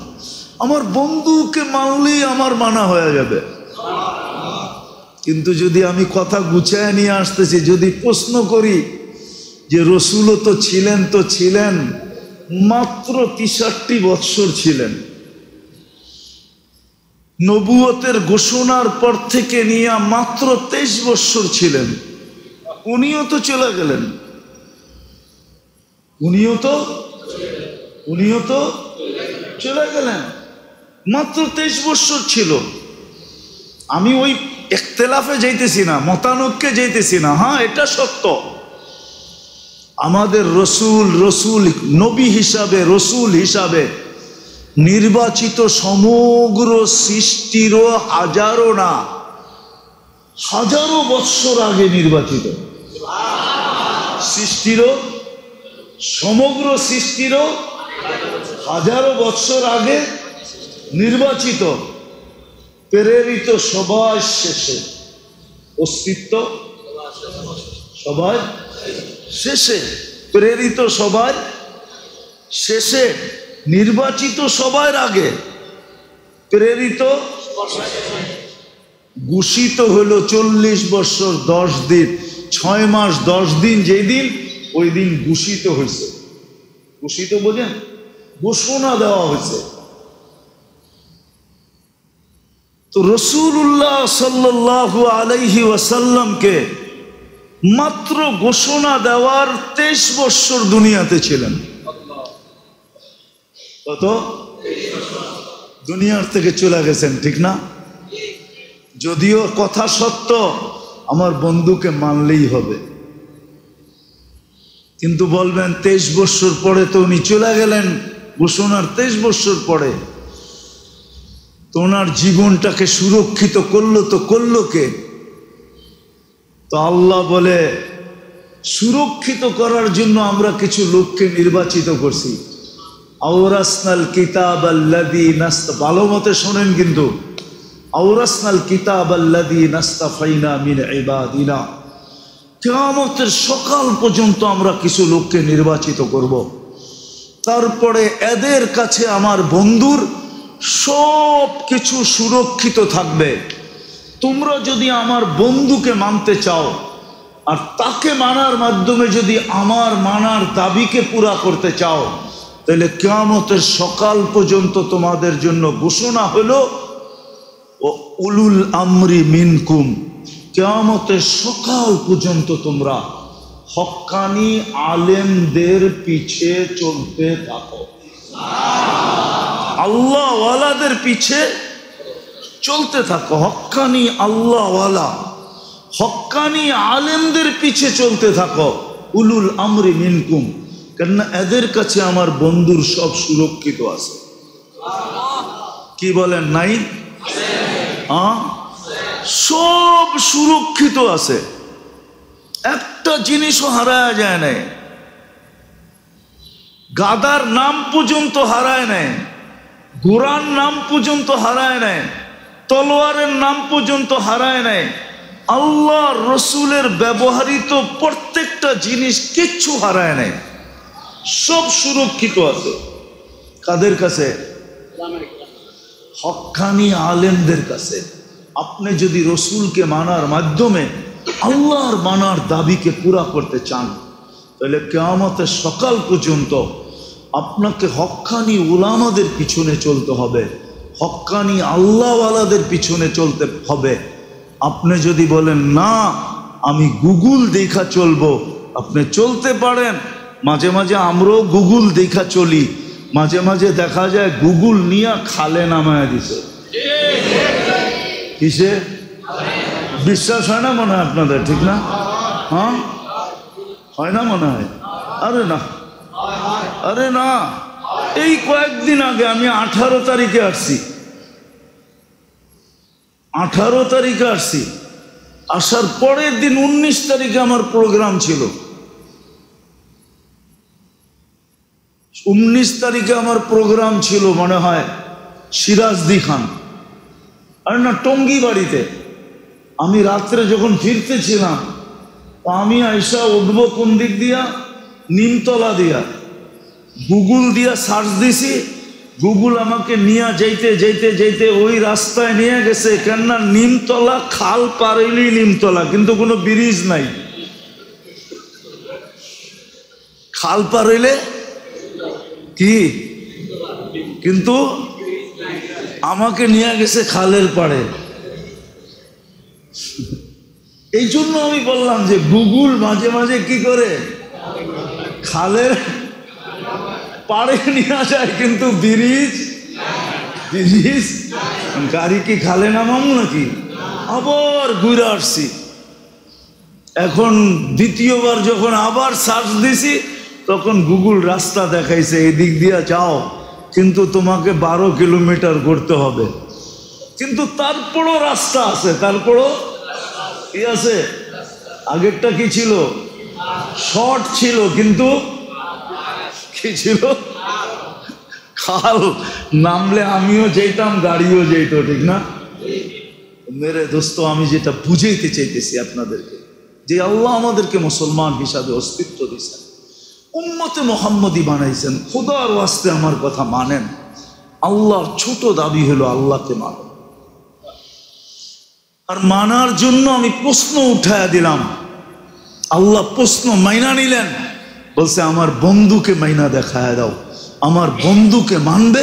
আমার বন্ধুকে মানলেই আমার মানা হয়ে যাবে। কিন্তু যদি আমি কথা গুছায় নিয়ে আসতেছি, যদি প্রশ্ন করি যে রসুলও তো ছিলেন মাত্র 63 বৎসর ছিলেন, নবুয়তের ঘোষণার পর থেকে নিয়ে মাত্র 23 বৎসর ছিলেন, উনিও তো চলে গেলেন, উনিও তো চলে গেলেন, মাত্র 23 বৎসর ছিল। আমি ওই ইখতিলাফে যাইতেছি না, মতানৈক্যে যাইতেছি না, হ্যাঁ এটা সত্য, আমাদের রসুল নবী হিসাবে, রসুল হিসাবে নির্বাচিত সমগ্র সৃষ্টিরও হাজারো না হাজারো বৎসর আগে নির্বাচিত, সমগ্র সৃষ্টিরও হাজারো বৎসর আগে নির্বাচিত, প্রেরিত সবার শেষে, অস্তিত্ব সবার শেষে, প্রেরিত সবার শেষে, নির্বাচিত সবার আগে, প্রেরিত, ঘোষিত হলো 40 বছর 10 দিন 6 মাস 10 দিন, যেই দিন ওই দিন ঘোষিত হয়েছে। ঘোষিত বোঝেন, ঘোষণা দেওয়া হয়েছে। তো রাসূলুল্লাহ সাল্লাল্লাহু আলাইহি ওয়াসাল্লামকে মাত্র ঘোষণা দেওয়ার 23 বছর দুনিয়াতে ছিলেন। কত? দুনিয়ার থেকে চলে গেছেন, ঠিক না? যদিও কথা সত্য, আমার বন্ধুকে মানলেই হবে, কিন্তু বলবেন 23 বছর পরে তো উনি চলে গেলেন, ঘোষণার 23 বছর পরে, তো ওনার জীবনটাকে সুরক্ষিত করলো কে? তো আল্লাহ বলে সুরক্ষিত করার জন্য আমরা কিছু লোককে নির্বাচিত করছি। আওরাসনাল কিতাব আল্লাযী ভালো মতে শোনেন কিন্তু, আওরাসনাল কিতাব আল্লাযী নাস্তাফাইনা মিন ইবাদিনা, কিয়ামতের সকাল পর্যন্ত আমরা কিছু লোককে নির্বাচিত করব। তারপরে এদের কাছে আমার বন্ধুর সব কিছু সুরক্ষিত থাকবে। তোমরা যদি আমার বন্ধুকে মানতে চাও আর তাকে মানার মাধ্যমে যদি আমার মানার দাবিকে পুরা করতে চাও, তাহলে কিয়ামতের সকাল পর্যন্ত তোমাদের জন্য ঘোষণা হলো ও উলুল আমরি মিনকুম, কিয়ামতের সকাল পর্যন্ত তোমরা হক্কানি আলেমদের পিছে চলতে থাকো, আল্লাহওয়ালাদের পিছে চলতে থাকো, হক্কানি আল্লাহওয়ালা হক্কানি আলেমদের পিছে চলতে থাকো, উলুল আমরি মিনকুম, কেননা এদের কাছে আমার বন্ধুর সব সুরক্ষিত আছে। কি বলেন? নাই? সব সুরক্ষিত আছে, একটা জিনিসও হারায় যায় নাই। গাদার নাম পর্যন্ত হারায় নাই, ঘোড়ার নাম পর্যন্ত হারায় নাই, তলোয়ারের নাম পর্যন্ত হারায় নাই। আল্লাহ রসুলের ব্যবহৃত প্রত্যেকটা জিনিস কিচ্ছু হারায় নাই, সব সুরক্ষিত আছে। কাদের কাছে? হক্কানি আলেমদের কাছে। আপনি যদি রসুলকে মানার মাধ্যমে আল্লাহর মানার দাবিকে পুরা করতে চান, তাহলে কিয়ামতের সকাল পর্যন্ত আপনাকে হক্কানি উলামাদের পিছনে চলতে হবে, হক্কানি আল্লাহওয়ালাদের পিছনে চলতে হবে। আপনি যদি বলেন না আমি গুগল দেখা চলবো, আপনি চলতে পারেন। মাঝে মাঝে আমরাও গুগল দেখা চলি, মাঝে মাঝে দেখা যায় গুগল নিয়ে খালে নামায় দিছে। কিসে? বিশ্বাস হয় না মনে হয় আপনাদের, ঠিক না? হ্যাঁ, হয় না মনে হয়? আরে না, আরে না, এই কয়েকদিন আগে আমি 18 তারিখে আসছি, 18 তারিখে আসছি, আসার পরের দিন 19 তারিখে আমার প্রোগ্রাম ছিল। 19 তারিখে আমার প্রোগ্রাম ছিল মনে হয় সিরাজদি খান, আর না টঙ্গী বাড়িতে। আমি রাত্রে যখন ফিরতেছিলাম, আমি আইসা উঠবো কোন দিক দিয়া? নিমতলা দিয়া। গুগল দিয়া সার্চ দিছি, গুগল আমাকে নিয়ে যাইতে যাইতে যাইতে ওই রাস্তায় নিয়ে গেছে, কেননা নিমতলা খাল পার হইলেই নিমতলা, কিন্তু কোনো ব্রিজ নাই। খাল পার হইলে কি, কিন্তু আমাকে নিয়ে গেছে খালের পাড়ে। এই জন্য আমি বললাম যে গুগল মাঝে মাঝে কি করে খালের পাড়ে নিয়ে যায়, কিন্তু ব্রিজ গাড়ি কি খালে নামাম নাকি? আবার ঘুরে আসছি। এখন দ্বিতীয়বার যখন আবার সার্চ দিছি তখন গুগল রাস্তা দেখাইছে এই দিক দিয়ে যাও, কিন্তু তোমাকে 12 কিলোমিটার করতে হবে। কিন্তু তারপরও রাস্তা আছে, তারপরও কি আছে? আগেরটা কি ছিল? শর্ট ছিল, কিন্তু কি ছিল? খাল। নামলে আমিও যেতাম, গাড়িও যেত, ঠিক না? মেরে দোস্ত, আমি যেটা বুঝাইতে চাইতেছি আপনাদেরকে, যে আল্লাহ আমাদেরকে মুসলমান হিসাবে অস্তিত্ব দিয়েছেন, উম্মতে মুহাম্মদী বানাইছেন, খোদার ওয়াস্তে আমার কথা মানেন। আল্লাহর ছোট দাবি হলো আল্লাহকে মানো। আর মানার জন্য আমি প্রশ্ন উঠায়া দিলাম, আল্লাহ প্রশ্ন মাইনা নিলেন, বলছে আমার বন্ধুকে মাইনা দেখায় দাও। আমার বন্ধুকে মানবে,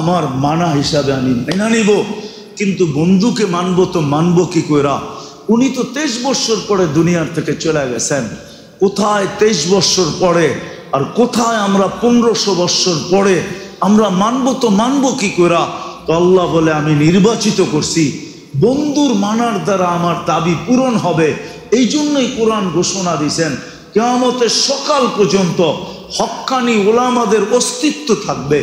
আমার মানা হিসাবে আমি মাইনা নিব। কিন্তু বন্ধুকে মানবো তো মানবো কি কইরা? উনি তো 23 বছর পরে দুনিয়ার থেকে চলে গেছেন। কোথায় 23 বছর পরে আর কোথায় আমরা 1500 বছর পরে? আমরা মানবো তো মানবো কি কইরা? তো আল্লাহ বলে আমি নির্বাচিত করছি, বন্ধুর মানার দ্বারা আমার দাবি পূরণ হবে। এই জন্যই কোরআন ঘোষণা দিয়েছেন কিয়ামতের সকাল পর্যন্ত হক্কানি ওলামাদের অস্তিত্ব থাকবে।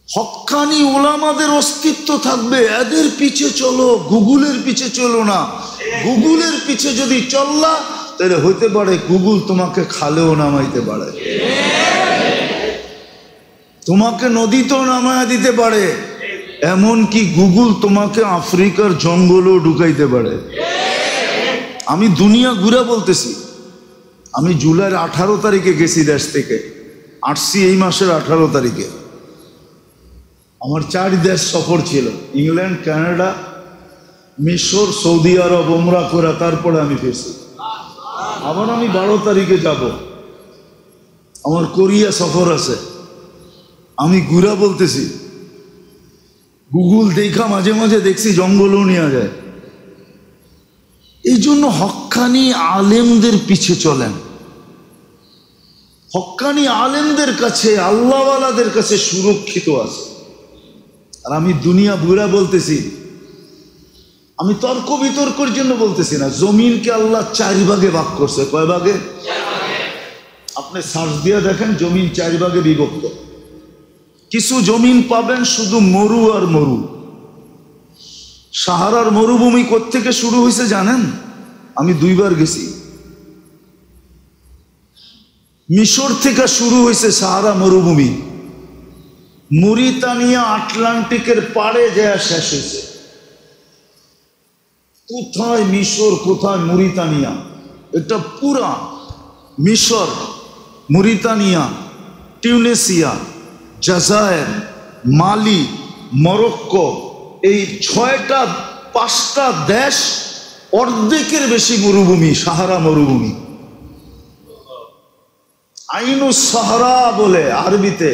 হক্কানি ওলামাদের অস্তিত্ব থাকবে। এদের পিছে চলো, গুগলের পিছে চলো না। গুগলের পিছে যদি চললা, তাহলে হইতে পারে গুগল তোমাকে খালেও নামাইতে পারে, তোমাকে নদীতেও নামায়া দিতে পারে, এমনকি গুগল তোমাকে আফ্রিকার জঙ্গলেও ঢুকাইতে পারে। আমি দুনিয়া ঘুরে বলতেছি। আমি জুলাইয়ের 18 তারিখে গেছি দেশ থেকে, আসছি এই মাসের 18 তারিখে। আমার 4 দেশ সফর ছিল, ইংল্যান্ড, কানাডা, মিশর, সৌদি আরব, ওমরা করে তারপরে আমি ফিরছি। আবার আমি 12 তারিখে যাব, আমার কোরিয়া সফর আছে। আমি ঘুরা বলতেছি, গুগল দেখা মাঝে মাঝে দেখছি জঙ্গলও নিয়ে যায়। এই জন্য হক্কানি আলেমদের পিছে চলেন। হক্কানি আলেমদের কাছে, আল্লাহওয়ালাদের কাছে সুরক্ষিত আছে। আর আমি দুনিয়া ঘুরা বলতেছি, আমি তর্ক বিতর্কের জন্য বলতেছি না। জমিনকে আল্লাহ 4 ভাগে ভাগ করছে। কয় ভাগে? আপনি সার্চ দিয়ে দেখেন, জমিন 4 ভাগে বিভক্ত। কিছু জমিন পাবেন শুধু মরু আর মরু। সাহারার মরুভূমি কোত্থেকে শুরু হয়েছে জানেন? আমি 2 বার গেছি। মিশর থেকে শুরু হয়েছে সাহারা মরুভূমি, মরিতানিয়া আটলান্টিকের পাড়ে যায় শেষ হয়েছে। কোথায় মিশর, কোথায় মরিতানিয়া? এটা পুরা মিশর, মরিতানিয়া, টিউনেসিয়া, জাজায়ের, মালি, মরক্কো, এই 5টা দেশ অর্ধেকের বেশি মরুভূমি, সাহারা মরুভূমি। আইনুস সাহারা বলে আরবিতে।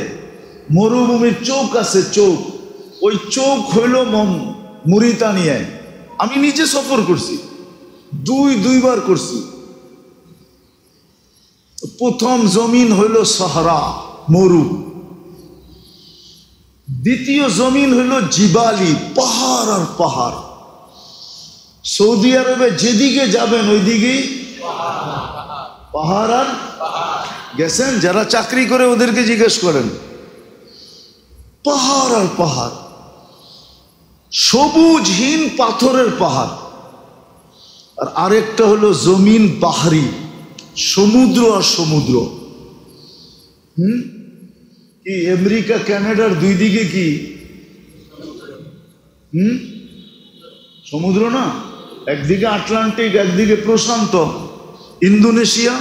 মরুভূমির চৌক আছে, চৌক। ওই চৌক হইল মরিতানিয়ায়। আমি নিজে সফর করছি, 2 বার করছি। প্রথম জমিন হইল সাহারা, মরু। দ্বিতীয় জমিন হইল জিবালি, পাহাড় আর পাহাড়। সৌদি আরবে যেদিকে যাবেন ওই দিকেই পাহাড় আর গেছেন, যারা চাকরি করে ওদেরকে জিজ্ঞেস করেন, পাহাড় আর পাহাড়, সবুজহীন পাথরের পাহাড়। আর আরেকটা হলো জমিন বাহারি, সমুদ্র আর সমুদ্র। কি আমেরিকা কানাডার 2 দিকে কি সমুদ্র না? একদিকে আটলান্টিক, একদিকে প্রশান্ত। ইন্দোনেশিয়া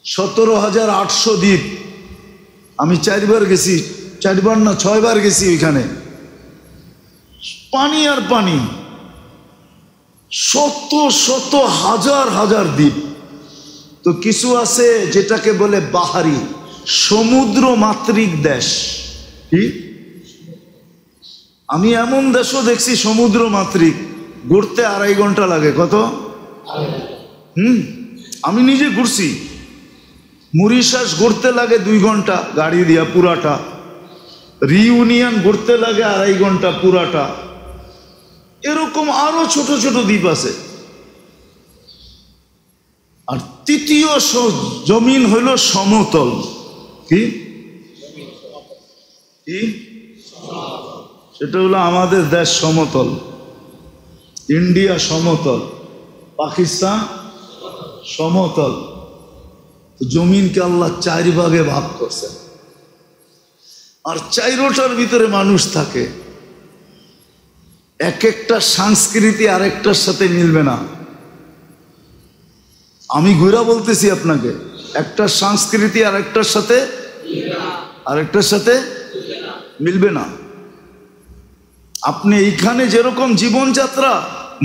17,800 দ্বীপ। আমি 4 বার গেছি, 4 বার না 6 বার গেছি ওইখানে। পানি আর পানি, শত শত হাজার হাজার দ্বীপ। তো কিছু আছে যেটাকে বলে বাহারি, সমুদ্র মাতৃক দেশ। কি? আমি এমন দেশও দেখছি সমুদ্র মাতৃক, ঘুরতে 2.5 ঘন্টা লাগে। কত? আমি নিজে ঘুরছি। মরিশাস ঘুরতে লাগে 2 ঘন্টা গাড়ি দিয়া পুরাটা। রিউনিয়ন ঘুরতে লাগে 2.5 ঘন্টা পুরাটা। এরকম আরো ছোট ছোট দ্বীপ আছে। আর তৃতীয় জমিন হইল সমতল। কি কি সেটা হলো আমাদের দেশ সমতল, ইন্ডিয়া সমতল, পাকিস্তান সমতল। জমিনকে আল্লাহ 4 ভাগে ভাগ করছেন, আর 4টার ভিতরে মানুষ থাকে। এক একটা সংস্কৃতি আরেকটার সাথে মিলবে না। আমি ঘুরা বলতেছি আপনাকে, একটা সংস্কৃতি আরেকটার সাথে মিলবে না। আপনি এইখানে যেরকম জীবনযাত্রা,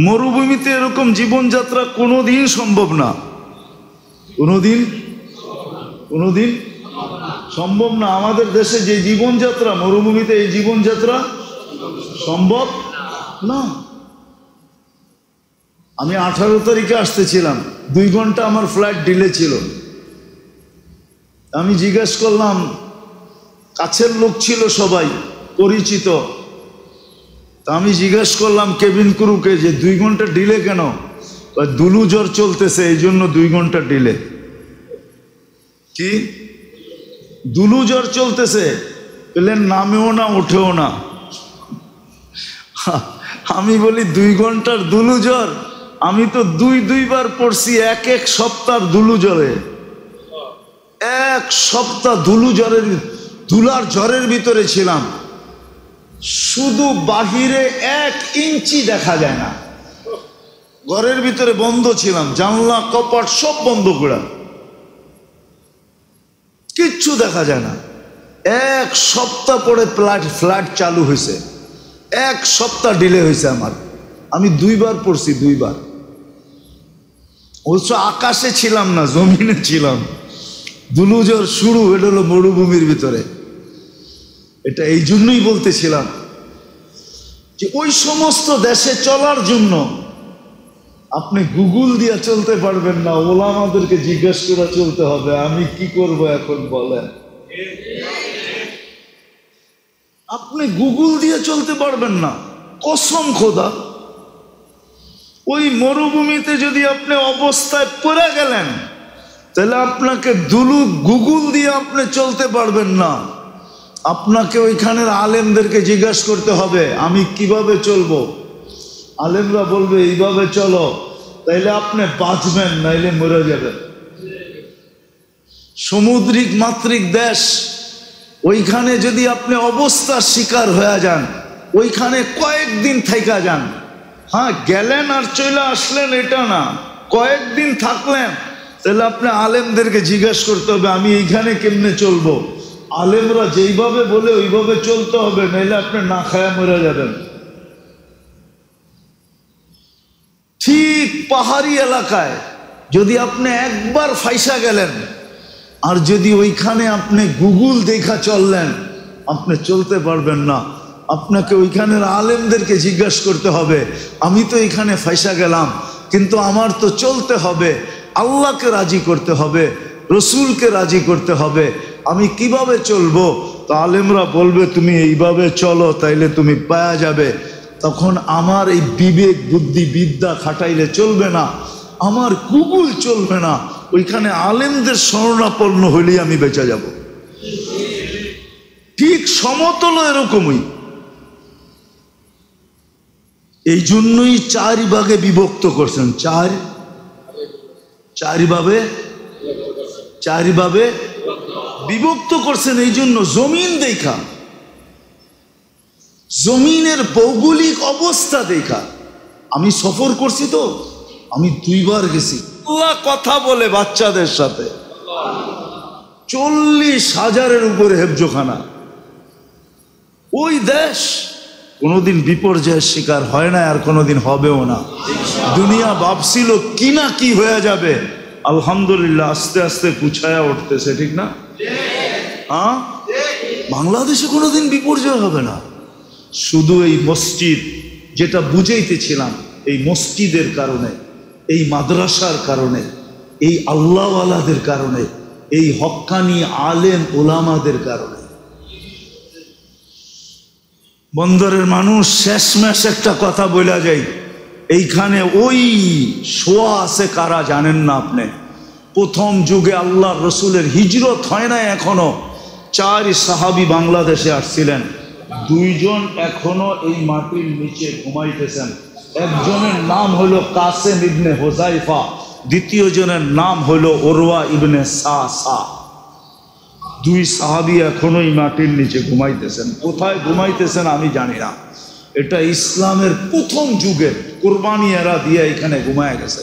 মরুভূমিতে এরকম জীবনযাত্রা কোনোদিন সম্ভব না, কোনোদিন সম্ভব না। আমাদের দেশে যে জীবনযাত্রা, মরুভূমিতে এই জীবনযাত্রা সম্ভব না। আমি 18 তারিখে আসতেছিলাম, 2 ঘন্টা আমার ফ্লাইট ডিলে ছিল। আমি জিজ্ঞেস করলাম, কাছের লোক ছিল সবাই পরিচিত, তা আমি জিজ্ঞেস করলাম কেবিন ক্রুকে যে 2 ঘন্টা ডিলে কেন? দুলু জ্বর চলতেছে এই জন্য 2 ঘন্টা ডিলে। কি দুলু জ্বর চলতেছে? প্লেন নামেও না ওঠেও না। আমি বলি 2 ঘন্টার দুলু জ্বর? আমি তো 2 বার পড়ছি এক সপ্তাহ দুলু জ্বরে। 1 সপ্তাহ দুলার জ্বরের ভিতরে ছিলাম। শুধু বাহিরে 1 ইঞ্চি দেখা যায় না, ঘরের ভিতরে বন্ধ ছিলাম, জানলা কপাট সব বন্ধ করা, কিচ্ছু দেখা যায় না। 1 সপ্তাহ পরে ফ্লাইট চালু হয়েছে, 1 সপ্তাহ ডিলে হয়েছে আমার। আমি 2 বার পড়ছি, 2 বার। অবশ্য আকাশে ছিলাম না, জমিনে ছিলাম। দুলুজর শুরু এটা হলো মরুভূমির ভিতরে। এটা এই জন্যই বলতেছিলাম যে ওই সমস্ত দেশে চলার জন্য আপনি গুগল দিয়ে চলতে পারবেন না, ওলামাদেরকে জিজ্ঞেস করে চলতে হবে। আমি কি করব এখন বলেন? আপনি গুগল দিয়ে চলতে পারবেন না, কসম খোদা। ওই মরুভূমিতে যদি আপনি অবস্থায় পড়ে গেলেন, তাহলে আপনাকে গুগল দিয়ে আপনি চলতে পারবেন না। আপনাকে ওইখানের আলেমদেরকে জিজ্ঞাসা করতে হবে আমি কিভাবে চলবো। আলেমরা বলবে এইভাবে চলো, তাইলে আপনি বাঁচবেন, নাইলে মরে যাবেন। সমুদ্রিক মাত্রিক দেশ, ওইখানে যদি আপনি অবস্থার শিকার হয়ে যান, ওইখানে কয়েকদিন থাইকা যান। হ্যাঁ, গেলেন আর চলে আসলেন এটা না, কয়েকদিন থাকলেন, তাহলে আপনি আলেমদেরকে জিজ্ঞাসা করতে হবে আমি এইখানে কেমনে চলবো। আলেমরা যেইভাবে বলে ওইভাবে চলতে হবে, নাইলে আপনি না খায়া মরে যাবেন। ঠিক পাহাড়ি এলাকায় যদি আপনি একবার ফাইসা গেলেন, আর যদি ওইখানে আপনি গুগল দেখা চললেন, আপনি চলতে পারবেন না। আপনাকে ওইখানের আলেমদেরকে জিজ্ঞাসা করতে হবে আমি তো এখানে ফাইসা গেলাম, কিন্তু আমার তো চলতে হবে, আল্লাহকে রাজি করতে হবে, রসুলকে রাজি করতে হবে, আমি কিভাবে চলবো? তো আলেমরা বলবে তুমি এইভাবে চলো, তাইলে তুমি পাওয়া যাবে। তখন আমার এই বিবেক বুদ্ধি বিদ্যা খাটাইলে চলবে না, আমার গুগল চলবে না, ওইখানে আলেমদের শরণাপন্ন হইলেই আমি বেঁচে যাব। ঠিক সমতল এরকমই। এই জন্যই 4 ভাগে বিভক্ত করছেন। 4 ভাবে বিভক্ত করছেন। এই জন্য জমিন দেখা, জমিনের ভৌগোলিক অবস্থা দেখা। আমি সফর করছি তো, আমি 2 বার গেছি। আল্লাহ কথা বলে বাচ্চাদের সাথে, 40,000-এর উপরে হেফজোখানা। ওই দেশ কোনোদিন বিপর্যয়ের শিকার হয় না, আর কোনোদিন হবেও না। দুনিয়া ভাবছিল কি না কি হয়ে যাবে, আলহামদুলিল্লাহ আস্তে আস্তে কুছায়া উঠতেছে, ঠিক না? হ্যাঁ, বাংলাদেশে কোনোদিন বিপর্যয় হবে না। শুধু এই মসজিদ, যেটা বুঝাইতেছিলাম, এই মসজিদের কারণে, এই মাদ্রাসার কারণে, এই আল্লাহওয়ালাদের কারণে, এই হক্কানি আলেম ওলামাদের কারণে। বন্দরের মানুষ শেষমেশ একটা কথা বলা যায়, এইখানে ওই শোয়া আছে কারা জানেন না আপনি? প্রথম যুগে আল্লাহ রসুলের হিজরত হয় না এখনো, 4 সাহাবী বাংলাদেশে আসছিলেন, 2 জন এখনো এই মাটির নিচে ঘুমাইতেছেন। একজনের নাম হলো কাসেম ইবনে হুযাইফা, দ্বিতীয় জনের নাম হলো উরওয়া ইবনে সাসা। 2 সাহাবী এখনো এই মাটির নিচে ঘুমাইতেছেন। কোথায় ঘুমাইতেছেন আমি জানি না। এটা ইসলামের প্রথম যুগের কোরবানি এরা দিয়ে এখানে ঘুমায় গেছে।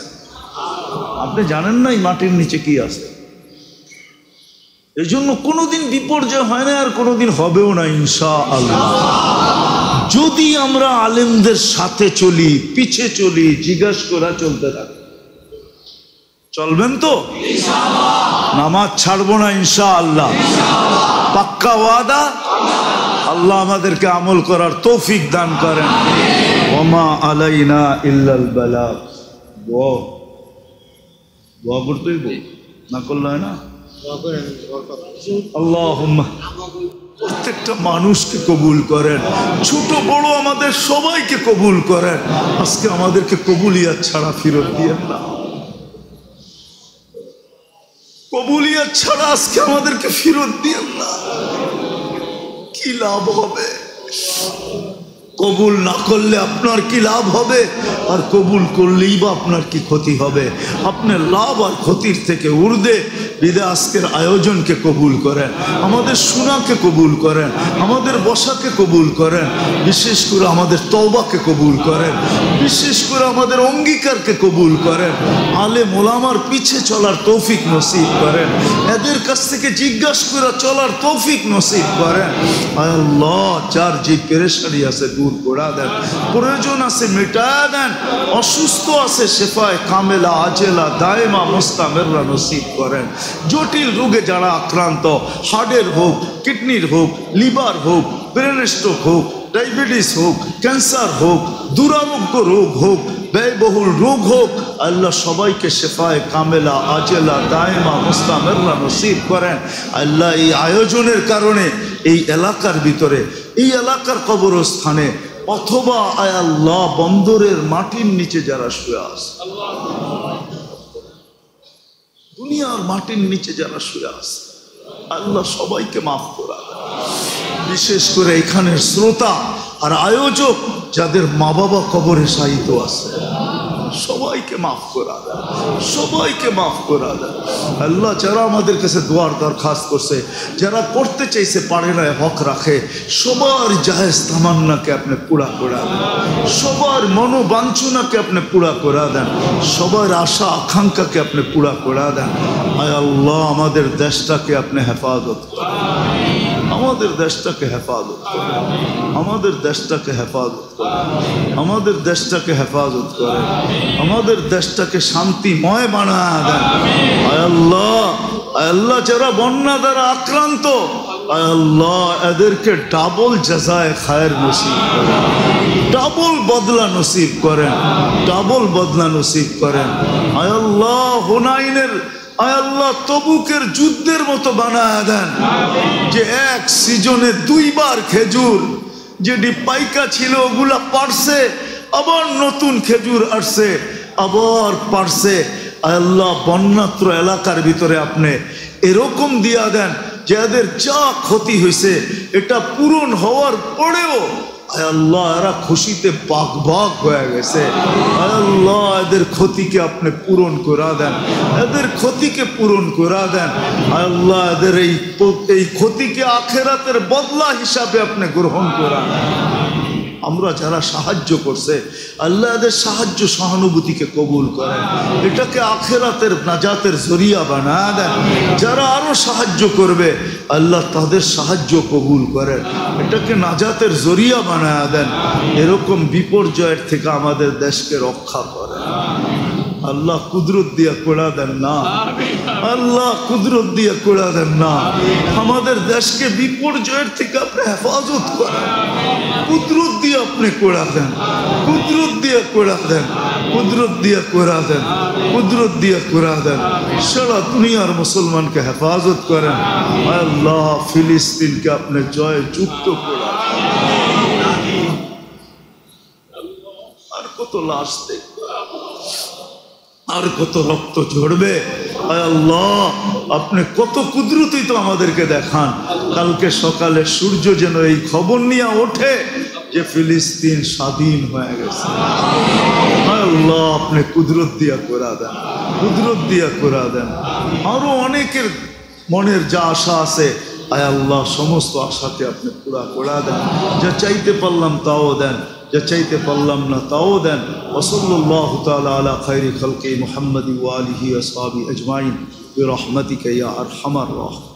আপনি জানেন না এই মাটির নিচে কি আছে? এই জন্য কোনোদিন বিপর্যয় হয় না, আর কোনোদিন হবেও না ইনশাআল্লাহ। যদি আমরা আলেমদের সাথে চলি, পিছে চলি, জিজ্ঞাসা করা চলতে থাকে। চলবেন তো? নামাজ ছাড়বো না ইনশাআল্লাহ। পাক্কা ওয়াদা? আল্লাহ আমাদেরকে আমল করার তৌফিক দান করেন। ওমা আলাইনা ইল্লাল বালাগ। দোয়া করতেই না করলে হয় না। আল্লাহুম্মা প্রত্যেকটা মানুষকে কবুল করেন, ছোট বড় আমাদের সবাইকে কবুল করেন। আজকে আমাদেরকে কবুলিয়াত ছাড়া ফিরত দিয়েন না। কবুলিয়াত ছাড়া আজকে আমাদেরকে ফিরত দিয়েন না। কি লাভ হবে? কবুল না করলে আপনার কি লাভ হবে? আর কবুল করলেই বা আপনার কি ক্ষতি হবে? আপনার লাভ আর ক্ষতির থেকে ঊর্ধ্বে বিদায় আজকের আয়োজনকে কবুল করেন, আমাদের শোনাকে কবুল করেন, আমাদের বসাকে কবুল করেন, বিশেষ করে আমাদের তওবাকে কবুল করেন, বিশেষ করে আমাদের অঙ্গীকারকে কবুল করেন। আলেম ওলামার পিছে চলার তৌফিক নসিব করেন, এদের কাছ থেকে জিজ্ঞাসা করে চলার তৌফিক নসিব করেন। আল্লাহ যার যে পেরেশানি আছে দূর করে দেন, প্রয়োজন আছে মিটা দেন, অসুস্থ আছে শেফায়ে কামেলা আজেলা দায়েমা মুস্তামিররা নসিব করেন। জটিল রোগে যারা আক্রান্ত, হার্টের হোক, কিডনির হোক, লিভার হোক, ব্রেন স্ট্রোক হোক, ডায়াবেটিস হোক, ক্যান্সার হোক, দুরারোগ্য রোগ হোক, ব্যয়বহুল রোগ হোক, আল্লাহ সবাইকে শেফায়ে কামেলা আজেলা দায়েমা মুস্তামিররা নসিব করেন। আল্লাহ এই আয়োজনের কারণে এই এলাকার ভিতরে, এই এলাকার কবরস্থানে অথবা আয় আল্লাহ বন্দরের মাটির নিচে যারা শুয়ে আছে, দুনিয়ার মাটির নিচে যারা শুয়ে আছে, আল্লাহ সবাইকে মাফ করা। বিশেষ করে এখানের শ্রোতা আর আয়োজক যাদের মা বাবা কবরে শায়িত আছে, সবাইকে মাফ করা দেয়, সবাইকে মাফ করা দেয়। আল্লাহ যারা আমাদের কাছে দোয়ার দরখাস্ত করছে, যারা করতে চাইছে পারে না, হক রাখে, সবার জায়েজ তামান্নাকে আপনি পুরা করে দেন, সবার মনোবাঞ্ছনাকে আপনি পুরা করে দেন, সবার আশা আকাঙ্ক্ষাকে আপনি পুরা করে দেন। আয় আল্লাহ আমাদের দেশটাকে আপনি হেফাজত করেন, আমাদের দেশটাকে হেফাজত করেন, আমাদের দেশটাকে হেফাজত করেন, আমাদের দেশটাকে হেফাজত করেন, আমাদের দেশটাকে শান্তিময় বানায় দেন। আয় আল্লাহ, আয় আল্লাহ যারা বন্যা দ্বারা আক্রান্ত, আয় আল্লাহ এদেরকে ডাবল জাযায়ে খায়ের নসিব করেন, ডাবল বদলা নসিব করেন, ডাবল বদলা নসিব করেন। আয় আল্লাহ হুনাইনের, আয় আল্লাহ তবুকের যুদ্ধের মতো বানায় দেন, যে এক সিজনে 2 বার খেজুর যেটি পাইকা ছিল ওগুলা পারছে, আবার নতুন খেজুর আসছে, আবার পারছে। আয় আল্লাহ বন্যাত্র এলাকার ভিতরে আপনি এরকম দিয়া দেন যে এদের যা ক্ষতি হয়েছে এটা পূরণ হওয়ার পরেও আয় আল্লাহ এরা খুশিতে বাগ বাগ হয়ে গেছে। আয় আল্লাহ এদের ক্ষতিকে আপনি পূরণ করা দেন, এদের ক্ষতিকে পূরণ করা দেন। আয় আল্লাহ এদের এই ক্ষতিকে আখেরাতের বদলা হিসাবে আপনি গ্রহণ করা দেন। আমরা যারা সাহায্য করছে আল্লাহ এদের সাহায্য সহানুভূতিকে কবুল করেন, এটাকে আখেরাতের নাজাতের জরিয়া বানায় দেন। যারা আরো সাহায্য করবে আল্লাহ তাদের সাহায্য কবুল করেন, এটাকে নাজাতের জরিয়া বানায় দেন। এরকম বিপর্যয়ের থেকে আমাদের দেশকে রক্ষা করেন। আল্লাহ কুদরত দিয়া কোড়া দেন না, আল্লাহ কুদরত দিয়া কোড়া দেন না। আমাদের দেশকে বিপর্যয়ের থেকে আপনি হেফাজত করেন, কুদরত দিয়ে আপনি কোড়া দেন, কুদরত দিয়ে কোড়া দেন, কুদরত দিয়ে কোড়া দেন, কুদরত দিয়ে কোড়া দেন। সারা দুনিয়ার মুসলমানকে হেফাজত করেন। আল্লাহ ফিলিস্তিনকে আপনি জয় যুক্ত কোড়া দেন। কত লাশ দেখবো, আর কত রক্ত ঝরবে। আয় আল্লাহ, আপনি কত কুদরতি তো আমাদেরকে দেখান। কালকে সকালে সূর্য যেন এই খবর নিয়ে ওঠে যে ফিলিস্তিন স্বাধীন হয়ে গেছে। আয় আল্লাহ, আপনি কুদরত দিয়া করা দেন, কুদরত দিয়া করা দেন। আরো অনেকের মনের যা আশা আছে, আয় আল্লাহ সমস্ত আশাকে আপনি পুরা করে দেন। যা চাইতে পারলাম তাও দেন, যা চাইতে পারলাম না তাও দেন। ওয়াসাল্লাল্লাহু তাআলা আলা খায়রি খালকি মুহাম্মাদি ওয়া আলিহি ওয়া আসহাবিহি আজমাইন বিরহমাতিকা ইয়া আরহামার রাহিমিন।